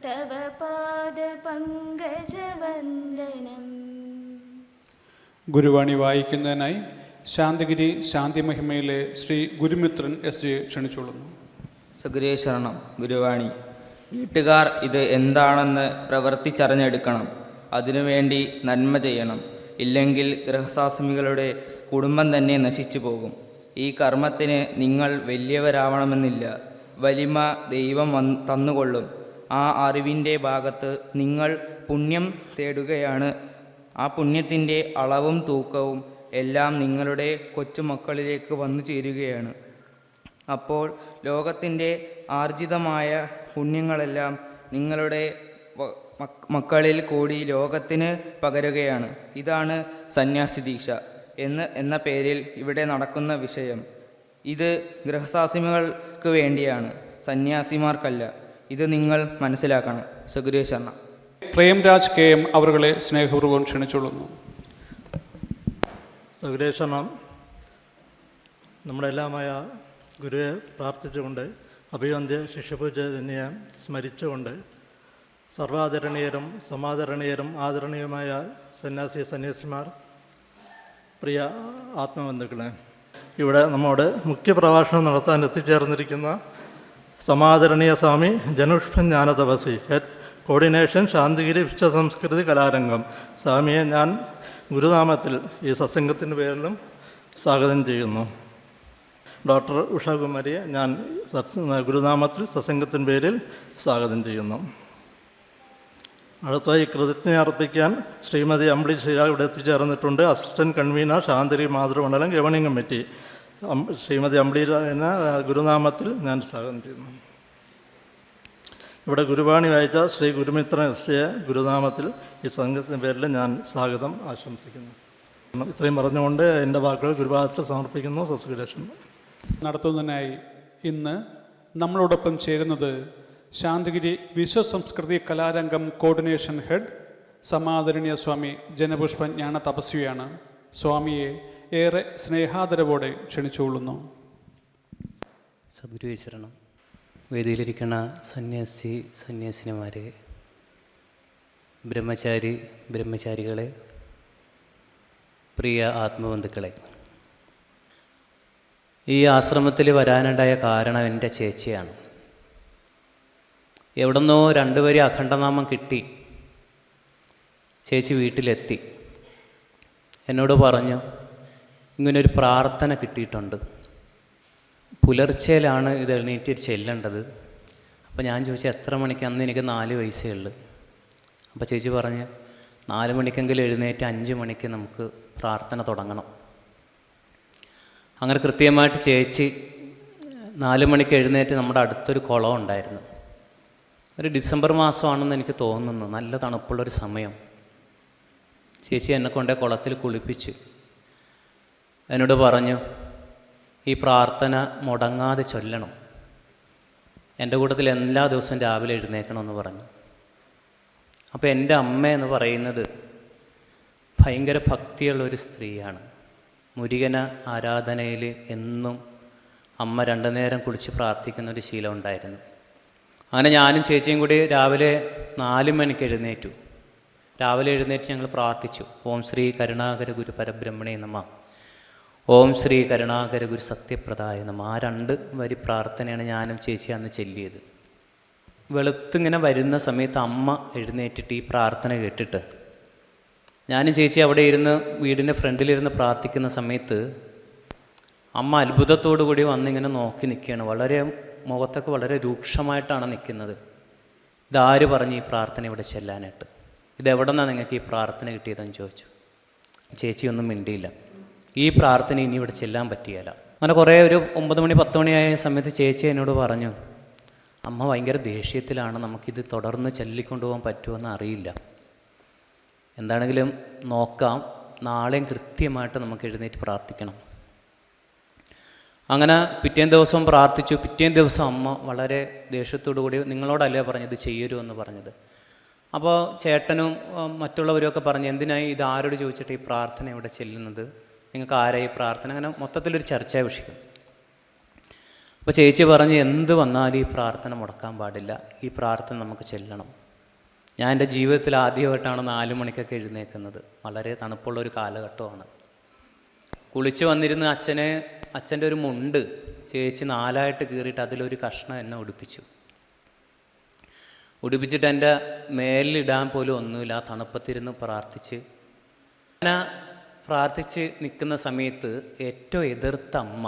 തവ പാദപങ്കജവന്ദനം. ഗുരുവാണി വായിക്കുന്നതിനായി Santhigiri ശാന്തിമഹിമയിലെ Shri Gurumithran S J ക്ഷണിച്ചുകൊള്ളുന്നു. സഗുരേ ശരണം. ഗുരുവാണി. വീട്ടുകാർ ഇത് എന്താണെന്ന് പ്രവർത്തിച്ചറിഞ്ഞെടുക്കണം. അതിനുവേണ്ടി നന്മ ചെയ്യണം. ഇല്ലെങ്കിൽ ഗൃഹസാസ്മികളുടെ കുടുംബം തന്നെ നശിച്ചു പോകും. ഈ കർമ്മത്തിന് നിങ്ങൾ വലിയവരാവണമെന്നില്ല. വലിമ ദൈവം തന്നുകൊള്ളും. ആ അറിവിൻ്റെ ഭാഗത്ത് നിങ്ങൾ പുണ്യം തേടുകയാണ്. ആ പുണ്യത്തിൻ്റെ അളവും തൂക്കവും എല്ലാം നിങ്ങളുടെ കൊച്ചുമക്കളിലേക്ക് വന്നു ചേരുകയാണ്. അപ്പോൾ ലോകത്തിൻ്റെ ആർജിതമായ പുണ്യങ്ങളെല്ലാം നിങ്ങളുടെ മക്കളിൽ കൂടി ലോകത്തിന് പകരുകയാണ്. ഇതാണ് സന്യാസി ദീക്ഷ എന്ന പേരിൽ ഇവിടെ നടക്കുന്ന വിഷയം. ഇത് ഗൃഹസാസിമികൾക്ക് വേണ്ടിയാണ്, സന്യാസിമാർക്കല്ല. ഇത് നിങ്ങൾ മനസ്സിലാക്കണം. സഗുരേ ശരണം. പ്രേംരാജ് കെ എം അവരുടെ സ്നേഹപൂർവ്വം ക്ഷണിച്ചുകൊള്ളുന്നു. സഗുരേ ശരണം. നമ്മുടെ എല്ലാമായ ഗുരുവെ പ്രാർത്ഥിച്ചുകൊണ്ട് അഭിവന്ദ്യ ശിഷ്യപൂജ എന്നിവ സ്മരിച്ചുകൊണ്ട് സർവാദരണീയരും സമാദരണീയരും ആദരണീയമായ സന്യാസിമാർ, പ്രിയ ആത്മബന്ധുക്കളെ, ഇവിടെ നമ്മോട് മുഖ്യപ്രഭാഷണം നടത്താൻ എത്തിച്ചേർന്നിരിക്കുന്ന സമാദരണീയ സ്വാമി ജനുഷ്ഠൻ ജ്ഞാനതപസി, ഹെഡ് കോർഡിനേഷൻ ശാന്തിഗിരി വിശ്വസംസ്കൃതി കലാരംഗം സ്വാമിയെ ഞാൻ ഗുരുനാമത്തിൽ ഈ സത്സംഗത്തിൻ്റെ പേരിലും സ്വാഗതം ചെയ്യുന്നു. ഡോക്ടർ ഉഷാകുമാരിയെ ഞാൻ ഗുരുനാമത്തിൽ സത്സംഗത്തിൻ്റെ പേരിൽ സ്വാഗതം ചെയ്യുന്നു. അടുത്തായി കൃതജ്ഞ അർപ്പിക്കാൻ ശ്രീമതി അമ്പിളി ശ്രീരാ ഇവിടെ എത്തിച്ചേർന്നിട്ടുണ്ട്. അസിസ്റ്റൻറ്റ് കൺവീനർ ശാന്തിരി മാതൃമണ്ഡലം ഗവേണിംഗ് കമ്മിറ്റി. ശ്രീമതി അമ്പിളി എന്ന ഗുരുനാമത്തിൽ ഞാൻ സ്വാഗതം ചെയ്യുന്നു. ഇവിടെ ഗുരുവാണി വായിച്ച ശ്രീ ഗുരുമിത്രൻ എസ് എ ഗുരുനാമത്തിൽ ഈ സംഘത്തിൻ്റെ പേരിൽ ഞാൻ സ്വാഗതം ആശംസിക്കുന്നു. ഇത്രയും പറഞ്ഞുകൊണ്ട് എൻ്റെ വാക്കുകൾ ഗുരുപാദത്തിൽ സമർപ്പിക്കുന്നു. സത്സുരേഷൻ നടത്തുന്നതിനായി ഇന്ന് നമ്മളോടൊപ്പം ചേരുന്നത് ശാന്തിഗിരി വിശ്വസംസ്കൃതി കലാരംഗം കോർഡിനേഷൻ ഹെഡ് സമാദരണീയ സ്വാമി ജനപുഷ്പ ജ്ഞാന തപസ്വിയാണ്. സ്വാമിയെ ഏറെ സ്നേഹാദരവോടെ ക്ഷണിച്ചുകൊള്ളുന്നു. സദ്ഗുരുശരണം. വേദിയിലിരിക്കുന്ന സന്യാസിനിമാരെ, ബ്രഹ്മചാരികളെ, പ്രിയ ആത്മബന്ധുക്കളെ, ഈ ആശ്രമത്തിൽ വരാനുണ്ടായ കാരണം എൻ്റെ ചേച്ചിയാണ്. എവിടെന്നോ 2 വരി അഖണ്ഡനാമം കിട്ടി. ചേച്ചി വീട്ടിലെത്തി. എന്നോട് പറഞ്ഞു, ഇങ്ങനൊരു പ്രാർത്ഥന കിട്ടിയിട്ടുണ്ട്, പുലർച്ചയിലാണ് ഇത് എഴുന്നേറ്റ് ചെല്ലേണ്ടത്. അപ്പോൾ ഞാൻ ചോദിച്ചു, എത്ര മണിക്ക്? അന്ന് എനിക്ക് 4 വയസ്സേ ഉള്ളൂ. അപ്പോൾ ചേച്ചി പറഞ്ഞ്, 4 മണിക്കെങ്കിലും എഴുന്നേറ്റ് 5 മണിക്ക് നമുക്ക് പ്രാർത്ഥന തുടങ്ങണം. അങ്ങനെ കൃത്യമായിട്ട് ചേച്ചി 4 മണിക്ക് എഴുന്നേറ്റ് നമ്മുടെ അടുത്തൊരു കുളം ഉണ്ടായിരുന്നു. ഒരു ഡിസംബർ മാസമാണെന്ന് എനിക്ക് തോന്നുന്നു, നല്ല തണുപ്പുള്ളൊരു സമയം. ചേച്ചി എന്നെ കൊണ്ടേ കുളത്തിൽ കുളിപ്പിച്ചു. എന്നോട് പറഞ്ഞു, ഈ പ്രാർത്ഥന മുടങ്ങാതെ ചൊല്ലണം, എൻ്റെ കൂട്ടത്തിൽ എല്ലാ ദിവസവും രാവിലെ എഴുന്നേക്കണമെന്ന് പറഞ്ഞു. അപ്പോൾ എൻ്റെ അമ്മ എന്ന് പറയുന്നത് ഭയങ്കര ഭക്തിയുള്ളൊരു സ്ത്രീയാണ്. മുരുകന ആരാധനയിൽ എന്നും അമ്മ 2 നേരം കുളിച്ച് പ്രാർത്ഥിക്കുന്നൊരു ശീലം ഉണ്ടായിരുന്നു. അങ്ങനെ ഞാനും ചേച്ചിയും കൂടി രാവിലെ 4 മണിക്ക് എഴുന്നേറ്റു. രാവിലെ എഴുന്നേറ്റ് ഞങ്ങൾ പ്രാർത്ഥിച്ചു. ഓം ശ്രീ കരുണാകര ഗുരു പരബ്രഹ്മണേ നമ, ഓം ശ്രീ കരുണാകര ഗുരു സത്യപ്രദായ നമ. ആ 2 വരി പ്രാർത്ഥനയാണ് ഞാനും ചേച്ചി അന്ന് ചൊല്ലിയത്. വെളുത്തിങ്ങനെ വരുന്ന സമയത്ത് അമ്മ എഴുന്നേറ്റിട്ട് ഈ പ്രാർത്ഥന കേട്ടിട്ട് ഞാനും ചേച്ചി അവിടെ ഇരുന്ന് വീടിൻ്റെ ഫ്രണ്ടിലിരുന്ന് പ്രാർത്ഥിക്കുന്ന സമയത്ത് അമ്മ അത്ഭുതത്തോടു കൂടി വന്നിങ്ങനെ നോക്കി നിൽക്കുകയാണ്. മുഖത്തൊക്കെ വളരെ രൂക്ഷമായിട്ടാണ് നിൽക്കുന്നത്. ഇതാര് പറഞ്ഞ് ഈ പ്രാർത്ഥന ഇവിടെ ചെല്ലാനായിട്ട്? ഇതെവിടെ നിന്നാണ് നിങ്ങൾക്ക് ഈ പ്രാർത്ഥന കിട്ടിയതെന്ന് ചോദിച്ചു. ചേച്ചിയൊന്നും മിണ്ടിയില്ല. ഈ പ്രാർത്ഥന ഇനി ഇവിടെ ചെല്ലാൻ പറ്റിയല്ല. അങ്ങനെ കുറേ ഒരു 9 മണി 10 മണിയായ സമയത്ത് ചേച്ചി എന്നോട് പറഞ്ഞു, അമ്മ ഭയങ്കര ദേഷ്യത്തിലാണ്, നമുക്കിത് തുടർന്ന് ചൊല്ലിക്കൊണ്ടുപോകാൻ പറ്റുമെന്ന് അറിയില്ല, എന്താണെങ്കിലും നോക്കാം, നാളെയും കൃത്യമായിട്ട് നമുക്ക് എഴുന്നേറ്റ് പ്രാർത്ഥിക്കണം. അങ്ങനെ പിറ്റേന്ന് ദിവസം പ്രാർത്ഥിച്ചു. പിറ്റേന്ന് ദിവസം അമ്മ വളരെ ദേഷ്യത്തോടു കൂടി, നിങ്ങളോടല്ലേ പറഞ്ഞത് ചെയ്യരുമെന്ന് പറഞ്ഞത്. അപ്പോൾ ചേട്ടനും മറ്റുള്ളവരുമൊക്കെ പറഞ്ഞു, എന്തിനായി ഇത് ആരോട് ചോദിച്ചിട്ട് ഈ പ്രാർത്ഥന ഇവിടെ ചെല്ലുന്നത്, നിങ്ങൾക്ക് ആരായി പ്രാർത്ഥന? അങ്ങനെ മൊത്തത്തിലൊരു ചർച്ചാ വിഷയം. അപ്പോൾ ചേച്ചി പറഞ്ഞ് എന്ത് വന്നാലും ഈ പ്രാർത്ഥന മുടക്കാൻ പാടില്ല, ഈ പ്രാർത്ഥന നമുക്ക് ചെല്ലണം. ഞാൻ എൻ്റെ ജീവിതത്തിൽ ആദ്യമായിട്ടാണ് 4 മണിക്കൊക്കെ എഴുന്നേൽക്കുന്നത്. വളരെ തണുപ്പുള്ളൊരു കാലഘട്ടമാണ്. കുളിച്ച് വന്നിരുന്ന് അച്ഛൻ്റെ ഒരു മുണ്ട് ചേച്ചി 4ആയിട്ട് കീറിയിട്ട് അതിലൊരു കഷ്ണം എന്നെ ഉടുപ്പിച്ചിട്ട് എൻ്റെ മേലിലിടാൻ പോലും ഒന്നുമില്ല. ആ തണുപ്പത്തിരുന്ന് പ്രാർത്ഥിച്ച് ഞാൻ പ്രാർത്ഥിച്ച് നിൽക്കുന്ന സമയത്ത് ഏറ്റവും എതിർത്ത അമ്മ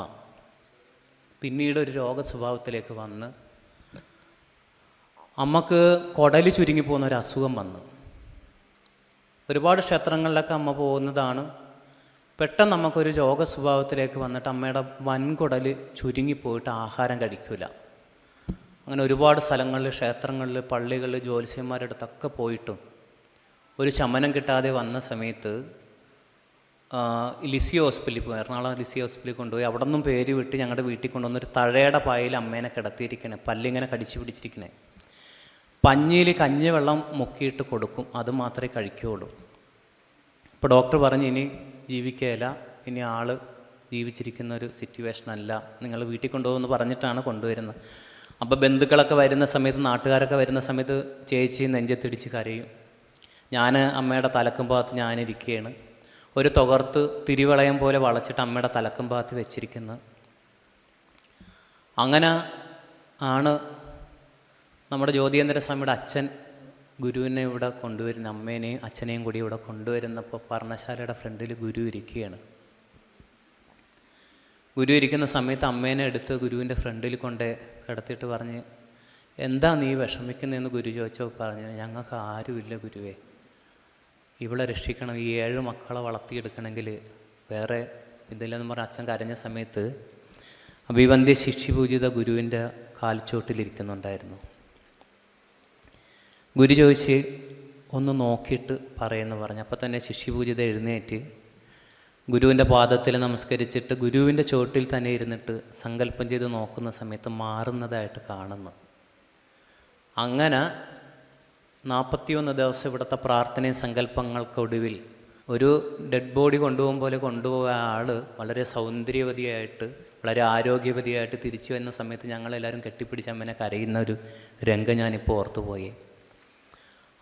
പിന്നീട് ഒരു രോഗസ്വഭാവത്തിലേക്ക് വന്ന് അമ്മക്ക് കുടല് ചുരുങ്ങിപ്പോകുന്ന ഒരു അസുഖം വന്നു. ഒരുപാട് ക്ഷേത്രങ്ങളിലൊക്കെ അമ്മ പോകുന്നതാണ്. പെട്ടെന്ന് നമുക്കൊരു രോഗസ്വഭാവത്തിലേക്ക് വന്നിട്ട് അമ്മയുടെ വൻകുടല് ചുരുങ്ങിപ്പോയിട്ട് ആഹാരം കഴിക്കില്ല. അങ്ങനെ ഒരുപാട് സ്ഥലങ്ങളിൽ, ക്ഷേത്രങ്ങളിൽ, പള്ളികളിൽ, ജ്യോത്സ്യന്മാരുടെ അടുത്തൊക്കെ പോയിട്ടും ഒരു ശമനം കിട്ടാതെ വന്ന സമയത്ത് ലിസി ഹോസ്പിറ്റലിൽ പോയി. എറണാകുളം ലിസി ഹോസ്പിറ്റലിൽ കൊണ്ടുപോയി. അവിടെ നിന്നും പേര് വിട്ട് ഞങ്ങളുടെ വീട്ടിൽ കൊണ്ടുവന്നൊരു തഴയുടെ പായയിൽ അമ്മേനെ കിടത്തിയിരിക്കണേ, പല്ലിങ്ങനെ കടിച്ചു പിടിച്ചിരിക്കണേ. പഞ്ഞിയിൽ കഞ്ഞിവെള്ളം മുക്കിയിട്ട് കൊടുക്കും, അത് മാത്രമേ കഴിക്കുകയുള്ളൂ. അപ്പോൾ ഡോക്ടർ പറഞ്ഞ് ഇനി ജീവിക്കുകയില്ല, ഇനി ആൾ ജീവിച്ചിരിക്കുന്ന ഒരു സിറ്റുവേഷനല്ല, നിങ്ങൾ വീട്ടിൽ കൊണ്ടുപോകുമെന്ന് പറഞ്ഞിട്ടാണ് കൊണ്ടുവരുന്നത്. അപ്പോൾ ബന്ധുക്കളൊക്കെ വരുന്ന സമയത്ത്, നാട്ടുകാരൊക്കെ വരുന്ന സമയത്ത് ചേച്ചി നെഞ്ചത്തിടിച്ച് കരയും. ഞാൻ അമ്മയുടെ തലക്കും ഭാഗത്ത് ഞാനിരിക്കുകയാണ്. ഒരു തുകർത്ത് തിരുവളയം പോലെ വളച്ചിട്ട് അമ്മയുടെ തലക്കും ഭാഗത്ത് വെച്ചിരിക്കുന്നത്. അങ്ങനെ ആണ് നമ്മുടെ ജ്യോതിയേന്ദ്ര സ്വാമിയുടെ അച്ഛൻ ഗുരുവിനെ ഇവിടെ കൊണ്ടുവരുന്ന, അമ്മേനെയും അച്ഛനെയും കൂടി ഇവിടെ കൊണ്ടുവരുന്നപ്പോൾ പർണശാലയുടെ ഫ്രണ്ടിൽ ഗുരു ഇരിക്കുകയാണ്. ഗുരു ഇരിക്കുന്ന സമയത്ത് അമ്മേനെ എടുത്ത് ഗുരുവിൻ്റെ ഫ്രണ്ടിൽ കൊണ്ട് കിടത്തിയിട്ട് പറഞ്ഞ്, എന്താ നീ വിഷമിക്കുന്നതെന്ന് ഗുരു ചോദിച്ചപ്പോൾ പറഞ്ഞു, ഞങ്ങൾക്ക് ആരുമില്ല ഗുരുവേ, ഇവളെ രക്ഷിക്കണം, ഈ 7 മക്കളെ വളർത്തിയെടുക്കണമെങ്കിൽ വേറെ ഇതില്ലെന്ന് പറഞ്ഞ അച്ഛൻ കരഞ്ഞ സമയത്ത് അഭിവന്ദ്യ ശിഷ്യപൂജിത ഗുരുവിൻ്റെ കാൽച്ചോട്ടിലിരിക്കുന്നുണ്ടായിരുന്നു. ഗുരു ചോദിച്ച് ഒന്ന് നോക്കിയിട്ട് പറയുമെന്ന് പറഞ്ഞു. അപ്പോൾ തന്നെ ശിഷ്യപൂജിത എഴുന്നേറ്റ് ഗുരുവിൻ്റെ പാദത്തിൽ നമസ്കരിച്ചിട്ട് ഗുരുവിൻ്റെ ചോട്ടിൽ തന്നെ ഇരുന്നിട്ട് സങ്കല്പം ചെയ്ത് നോക്കുന്ന സമയത്ത് മാറുന്നതായിട്ട് കാണുന്നു. അങ്ങനെ 41 ദിവസം ഇവിടുത്തെ പ്രാർത്ഥനയും സങ്കല്പങ്ങൾക്കൊടുവിൽ ഒരു ഡെഡ് ബോഡി കൊണ്ടുപോകും പോലെ കൊണ്ടുപോയ ആൾ വളരെ സൗന്ദര്യവതിയായിട്ട്, വളരെ ആരോഗ്യവതിയായിട്ട് തിരിച്ചു വരുന്ന സമയത്ത് ഞങ്ങളെല്ലാവരും കെട്ടിപ്പിടിച്ച് അമ്മനെ കരയുന്ന ഒരു രംഗം ഞാനിപ്പോൾ ഓർത്തുപോയി.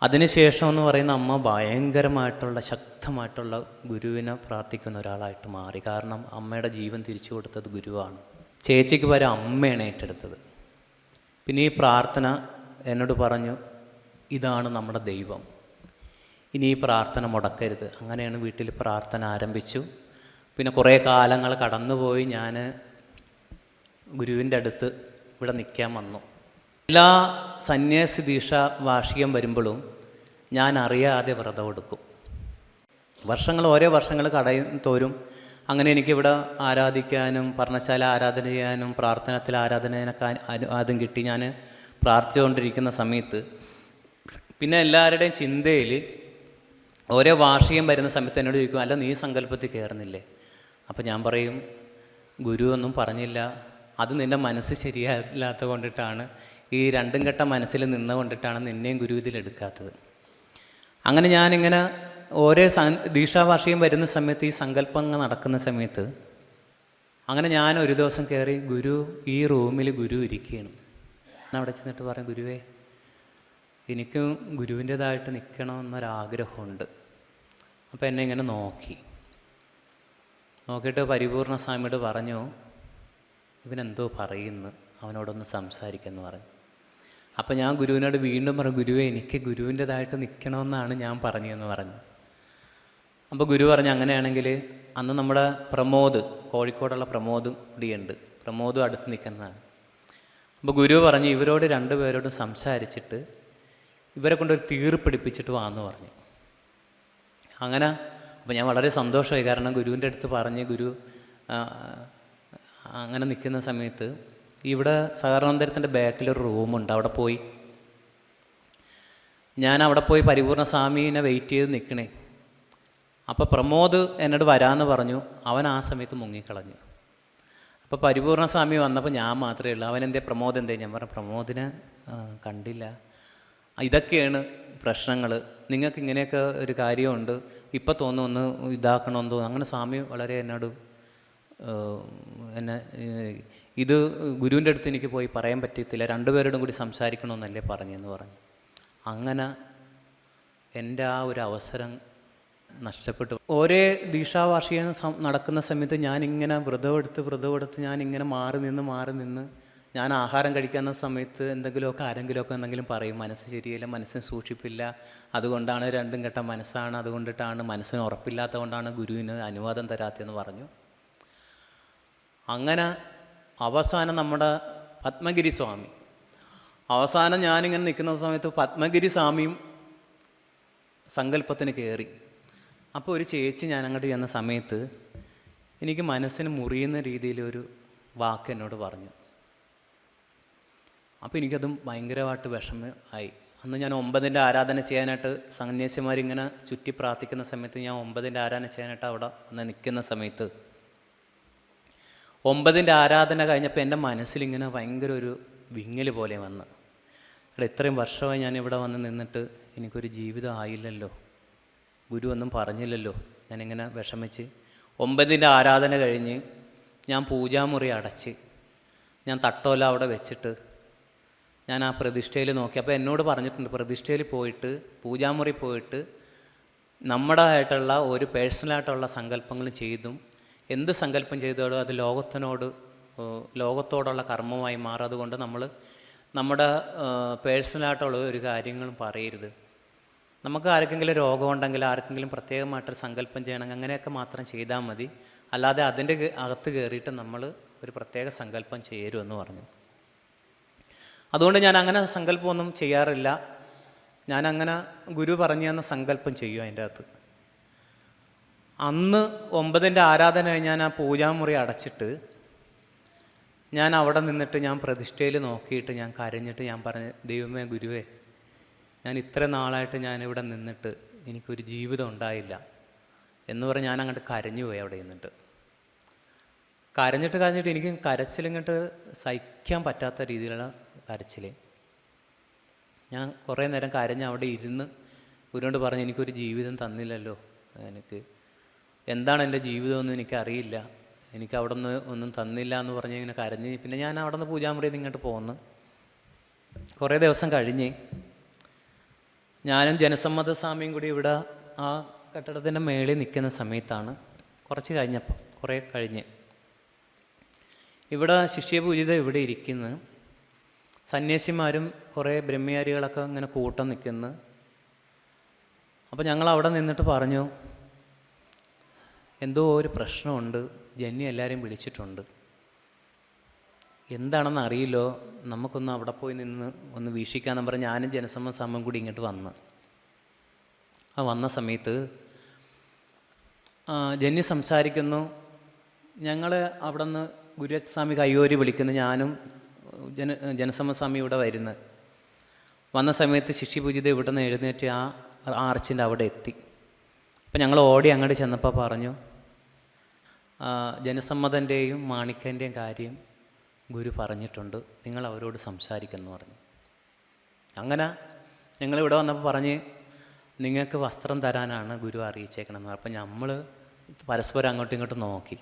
അതിനുശേഷം എന്ന് പറയുന്ന അമ്മ ഭയങ്കരമായിട്ടുള്ള ശക്തമായിട്ടുള്ള ഗുരുവിനെ പ്രാർത്ഥിക്കുന്ന ഒരാളായിട്ട് മാറി. കാരണം അമ്മയുടെ ജീവൻ തിരിച്ചു കൊടുത്തത് ഗുരുവാണ്. ചേച്ചിക്ക് വരെ അമ്മയാണ് ഏറ്റെടുത്തത്. പിന്നെ ഈ പ്രാർത്ഥന എന്നോട് പറഞ്ഞു, ഇതാണ് നമ്മുടെ ദൈവം, ഇനി ഈ പ്രാർത്ഥന മുടക്കരുത്. അങ്ങനെയാണ് വീട്ടിൽ പ്രാർത്ഥന ആരംഭിച്ചു. പിന്നെ കുറേ കാലങ്ങൾ കടന്നുപോയി. ഞാൻ ഗുരുവിൻ്റെ അടുത്ത് ഇവിടെ നിൽക്കാൻ വന്നു. എല്ലാ സന്യാസി ദീക്ഷ വാർഷികം വരുമ്പോഴും ഞാൻ അറിയാതെ വ്രതം എടുക്കും. ഓരോ വർഷങ്ങൾ തോറും അങ്ങനെ എനിക്കിവിടെ ആരാധിക്കാനും പർണശാല ആരാധന ചെയ്യാനും പ്രാർത്ഥനത്തിൽ ആരാധനയൊക്കെ ആദ്യം കിട്ടി. ഞാൻ പ്രാർത്ഥിച്ചുകൊണ്ടിരിക്കുന്ന സമയത്ത് പിന്നെ എല്ലാവരുടെയും ചിന്തയിൽ ഓരോ വാർഷികം വരുന്ന സമയത്ത് എന്നോട് ചോദിക്കും, അല്ല നീ സങ്കല്പത്തിൽ കയറുന്നില്ലേ? അപ്പോൾ ഞാൻ പറയും, ഗുരു ഒന്നും പറഞ്ഞില്ല, അത് നിൻ്റെ മനസ്സ് ശരിയല്ലാത്ത കൊണ്ടിട്ടാണ്, ഈ രണ്ടും കെട്ട മനസ്സിൽ നിന്നുകൊണ്ടിട്ടാണ് നിന്നെയും ഗുരു ഇതിലെടുക്കാത്തത്. അങ്ങനെ ഞാനിങ്ങനെ ഓരോ ദീക്ഷാവാർഷികം വരുന്ന സമയത്ത് ഈ സങ്കല്പങ്ങൾ നടക്കുന്ന സമയത്ത് അങ്ങനെ ഞാൻ ഒരു ദിവസം കയറി, ഗുരു ഈ റൂമിൽ ഗുരു ഇരിക്കുകയാണ്. ഞാൻ അവിടെ ചെന്നിട്ട് പറയും, ഗുരുവേ എനിക്ക് ഗുരുവിൻ്റേതായിട്ട് നിൽക്കണമെന്നൊരാഗ്രഹമുണ്ട്. അപ്പോൾ എന്നെ ഇങ്ങനെ നോക്കിയിട്ട് പരിപൂർണ സ്വാമിയോട് പറഞ്ഞു, ഇവനെന്തോ പറയുന്നു, അവനോടൊന്ന് സംസാരിക്കുമെന്ന് പറഞ്ഞു. അപ്പോൾ ഞാൻ ഗുരുവിനോട് വീണ്ടും പറഞ്ഞു, ഗുരുവേ എനിക്ക് ഗുരുവിൻ്റേതായിട്ട് നിൽക്കണമെന്നാണ് ഞാൻ പറഞ്ഞതെന്ന് പറഞ്ഞു. അപ്പോൾ ഗുരു പറഞ്ഞു, അങ്ങനെയാണെങ്കിൽ അന്ന് നമ്മുടെ പ്രമോദ്, കോഴിക്കോടുള്ള പ്രമോദും കൂടിയുണ്ട്, പ്രമോദും അടുത്ത് നിൽക്കുന്നതാണ്. അപ്പോൾ ഗുരു പറഞ്ഞു, ഇവരോട് 2 പേരോടും സംസാരിച്ചിട്ട് ഇവരെ കൊണ്ടൊരു തീർപ്പിടിപ്പിച്ചിട്ട് വാന്ന് പറഞ്ഞു. അങ്ങനെ അപ്പോൾ ഞാൻ വളരെ സന്തോഷമായി. കാരണം ഗുരുവിൻ്റെ അടുത്ത് പറഞ്ഞ് ഗുരു അങ്ങനെ നിൽക്കുന്ന സമയത്ത് ഇവിടെ സഹകരണമന്ദിരത്തിൻ്റെ ബാക്കിലൊരു റൂമുണ്ട്, അവിടെ പോയി പരിപൂർണ സ്വാമീനെ വെയിറ്റ് ചെയ്ത് നിൽക്കണേ. അപ്പോൾ പ്രമോദ് എന്നോട് വരാമെന്ന് പറഞ്ഞു. അവൻ ആ സമയത്ത് മുങ്ങിക്കളഞ്ഞു. അപ്പോൾ പരിപൂർണ സ്വാമി വന്നപ്പോൾ ഞാൻ മാത്രമേ ഉള്ളൂ. അവനെന്തേ, പ്രമോദ് എന്തേ? ഞാൻ പറഞ്ഞു, പ്രമോദിനെ കണ്ടില്ല. ഇതൊക്കെയാണ് പ്രശ്നങ്ങൾ, നിങ്ങൾക്ക് ഇങ്ങനെയൊക്കെ ഒരു കാര്യമുണ്ട്, ഇപ്പം തോന്നുന്നു ഒന്ന് ഇതാക്കണമെന്ന് തോന്നുന്നു. അങ്ങനെ സ്വാമി വളരെ എന്നോട് എന്നെ ഇത് ഗുരുവിൻ്റെ അടുത്ത് എനിക്ക് പോയി പറയാൻ പറ്റത്തില്ല, രണ്ടുപേരോടും കൂടി സംസാരിക്കണമെന്നല്ലേ പറഞ്ഞെന്ന് പറഞ്ഞു. അങ്ങനെ എൻ്റെ ആ ഒരു അവസരം നഷ്ടപ്പെട്ടു. ഓരോ ദീക്ഷാവാർഷികം നടക്കുന്ന സമയത്ത് ഞാനിങ്ങനെ വ്രതമെടുത്ത് ഞാനിങ്ങനെ മാറി നിന്ന് ഞാൻ ആഹാരം കഴിക്കുന്ന സമയത്ത് ആരെങ്കിലുമൊക്കെ എന്തെങ്കിലും പറയും, മനസ്സ് ശരിയല്ല, മനസ്സിന് സൂക്ഷിപ്പില്ല, അതുകൊണ്ടാണ് രണ്ടും കെട്ട മനസ്സാണ്, അതുകൊണ്ടിട്ടാണ് മനസ്സിന് ഉറപ്പില്ലാത്തത് കൊണ്ടാണ് ഗുരുവിന് അനുവാദം തരാത്തതെന്ന് പറഞ്ഞു. അങ്ങനെ അവസാനം നമ്മുടെ പത്മഗിരി സ്വാമി, അവസാനം ഞാനിങ്ങനെ നിൽക്കുന്ന സമയത്ത് പത്മഗിരി സ്വാമിയും സങ്കല്പത്തിന് കയറി. അപ്പോൾ ഒരു ചേച്ചി ഞാൻ അങ്ങോട്ട് ചെന്ന സമയത്ത് എനിക്ക് മനസ്സിന് മുറിയുന്ന രീതിയിലൊരു വാക്ക് എന്നോട് പറഞ്ഞു. അപ്പോൾ എനിക്കതും ഭയങ്കരമായിട്ട് വിഷമമായി. അന്ന് ഞാൻ 9-ൻ്റെ ആരാധന ചെയ്യാനായിട്ട് സന്യാസിമാരിങ്ങനെ ചുറ്റി പ്രാർത്ഥിക്കുന്ന സമയത്ത് ഞാൻ 9-ൻ്റെ ആരാധന ചെയ്യാനായിട്ട് അവിടെ വന്ന് നിൽക്കുന്ന സമയത്ത് 9-ൻ്റെ ആരാധന കഴിഞ്ഞപ്പോൾ എൻ്റെ മനസ്സിലിങ്ങനെ ഭയങ്കര ഒരു വിങ്ങൽ പോലെ വന്ന്, ഇത്രയും വർഷമായി ഞാനിവിടെ വന്ന് നിന്നിട്ട് എനിക്കൊരു ജീവിതം ആയില്ലല്ലോ, ഗുരു ഒന്നും പറഞ്ഞില്ലല്ലോ. ഞാനിങ്ങനെ വിഷമിച്ച് 9-ൻ്റെ ആരാധന കഴിഞ്ഞ് ഞാൻ പൂജാമുറി അടച്ച് ഞാൻ തട്ടോല അവിടെ വെച്ചിട്ട് ഞാൻ ആ പ്രതിഷ്ഠയിൽ നോക്കി. അപ്പോൾ എന്നോട് പറഞ്ഞിട്ടുണ്ട്, പ്രതിഷ്ഠയിൽ പോയിട്ട് പൂജാമുറി പോയിട്ട് നമ്മുടെ ആയിട്ടുള്ള ഒരു പേഴ്സണലായിട്ടുള്ള സങ്കല്പങ്ങൾ ചെയ്തും എന്ത് സങ്കല്പം ചെയ്തോടോ അത് ലോകത്തോടുള്ള കർമ്മമായി മാറും. അതുകൊണ്ട് നമ്മൾ നമ്മുടെ പേഴ്സണലായിട്ടുള്ള ഒരു കാര്യങ്ങളും പറയരുത്. നമുക്ക് ആർക്കെങ്കിലും രോഗമുണ്ടെങ്കിൽ ആർക്കെങ്കിലും പ്രത്യേകമായിട്ടൊരു സങ്കല്പം ചെയ്യണമെങ്കിൽ അങ്ങനെയൊക്കെ മാത്രം ചെയ്താൽ മതി, അല്ലാതെ അതിൻ്റെ അകത്ത് കയറിയിട്ട് നമ്മൾ ഒരു പ്രത്യേക സങ്കല്പം ചേരുമെന്ന് പറഞ്ഞു. അതുകൊണ്ട് ഞാൻ അങ്ങനെ സങ്കല്പമൊന്നും ചെയ്യാറില്ല. ഞാനങ്ങനെ ഗുരു പറഞ്ഞു തന്ന സങ്കല്പം ചെയ്യും. അതിൻ്റെ അകത്ത് അന്ന് 9-ൻ്റെ ആരാധന ഞാൻ ആ പൂജാമുറി അടച്ചിട്ട് ഞാൻ അവിടെ നിന്നിട്ട് ഞാൻ പ്രതിഷ്ഠയിൽ നോക്കിയിട്ട് ഞാൻ കരഞ്ഞിട്ട് ഞാൻ പറഞ്ഞു, ദൈവമേ ഗുരുവേ, ഞാൻ ഇത്ര നാളായിട്ട് ഞാനിവിടെ നിന്നിട്ട് എനിക്കൊരു ജീവിതം ഉണ്ടായില്ല എന്ന് പറഞ്ഞ് ഞാൻ അങ്ങോട്ട് കരഞ്ഞു പോയി. അവിടെ നിന്നിട്ട് കരഞ്ഞിട്ട് എനിക്ക് കരച്ചിലിങ്ങോട്ട് സഹിക്കാൻ പറ്റാത്ത രീതിയിലുള്ള കരച്ചിൽ. ഞാൻ കുറേ നേരം കരഞ്ഞ് അവിടെ ഇരുന്ന് ഗുരുവിനോട് പറഞ്ഞു, എനിക്കൊരു ജീവിതം തന്നില്ലല്ലോ, എനിക്ക് എന്താണ് എൻ്റെ ജീവിതമെന്ന് എനിക്കറിയില്ല, എനിക്ക് അവിടെ നിന്ന് ഒന്നും തന്നില്ല എന്ന് പറഞ്ഞ് ഇങ്ങനെ കരഞ്ഞ്. പിന്നെ ഞാൻ അവിടെ നിന്ന് പൂജാമുറിയിൽ നിന്ന് ഇങ്ങോട്ട് പോന്ന് കുറേ ദിവസം കഴിഞ്ഞ് ഞാനും ജനസമ്മത സ്വാമിയും കൂടി ഇവിടെ ആ കെട്ടിടത്തിൻ്റെ മേളിൽ നിൽക്കുന്ന സമയത്താണ് കുറച്ച് കഴിഞ്ഞപ്പോൾ കുറേ കഴിഞ്ഞ് ഇവിടെ ശിഷ്യപൂജിത ഇവിടെ ഇരിക്കുന്നു, സന്യാസിമാരും കുറേ ബ്രഹ്മചാരികളൊക്കെ ഇങ്ങനെ കൂട്ടം നിൽക്കുന്നു. അപ്പോൾ ഞങ്ങൾ അവിടെ നിന്നിട്ട് പറഞ്ഞു, എന്തോ ഒരു പ്രശ്നമുണ്ട്, ജന്നി എല്ലാവരെയും വിളിച്ചിട്ടുണ്ട്, എന്താണെന്ന് അറിയില്ലോ, നമുക്കൊന്ന് അവിടെ പോയി നിന്ന് ഒന്ന് വീക്ഷിക്കാമെന്ന് പറഞ്ഞ് ഞാനും ജനസമ്മത സ്വാമിയും കൂടി ഇങ്ങോട്ട് വന്ന സമയത്ത് ജന്നി സംസാരിക്കുന്നു. ഞങ്ങൾ അവിടെ നിന്ന് ഗുരുസ്വാമി കയ്യോരി വിളിക്കുന്നു, ഞാനും ജനസമ്മത സ്വാമി ഇവിടെ വന്ന സമയത്ത് ശിഷ്യപൂജിത ഇവിടെ നിന്ന് എഴുന്നേറ്റ് ആ ആർച്ചിൻ്റെ അവിടെ എത്തി. അപ്പം ഞങ്ങൾ ഓടി അങ്ങോട്ട് ചെന്നപ്പോൾ പറഞ്ഞു, ജനസമ്മതൻ്റെയും മാണിക്കൻ്റെയും കാര്യം ഗുരു പറഞ്ഞിട്ടുണ്ട്, നിങ്ങൾ അവരോട് സംസാരിക്കുമെന്ന് പറഞ്ഞു. അങ്ങനെ ഞങ്ങളിവിടെ വന്നപ്പോൾ പറഞ്ഞ്, നിങ്ങൾക്ക് വസ്ത്രം തരാനാണ് ഗുരു അറിയിച്ചേക്കണമെന്ന്. അപ്പം നമ്മൾ പരസ്പരം അങ്ങോട്ടും ഇങ്ങോട്ടും നോക്കി.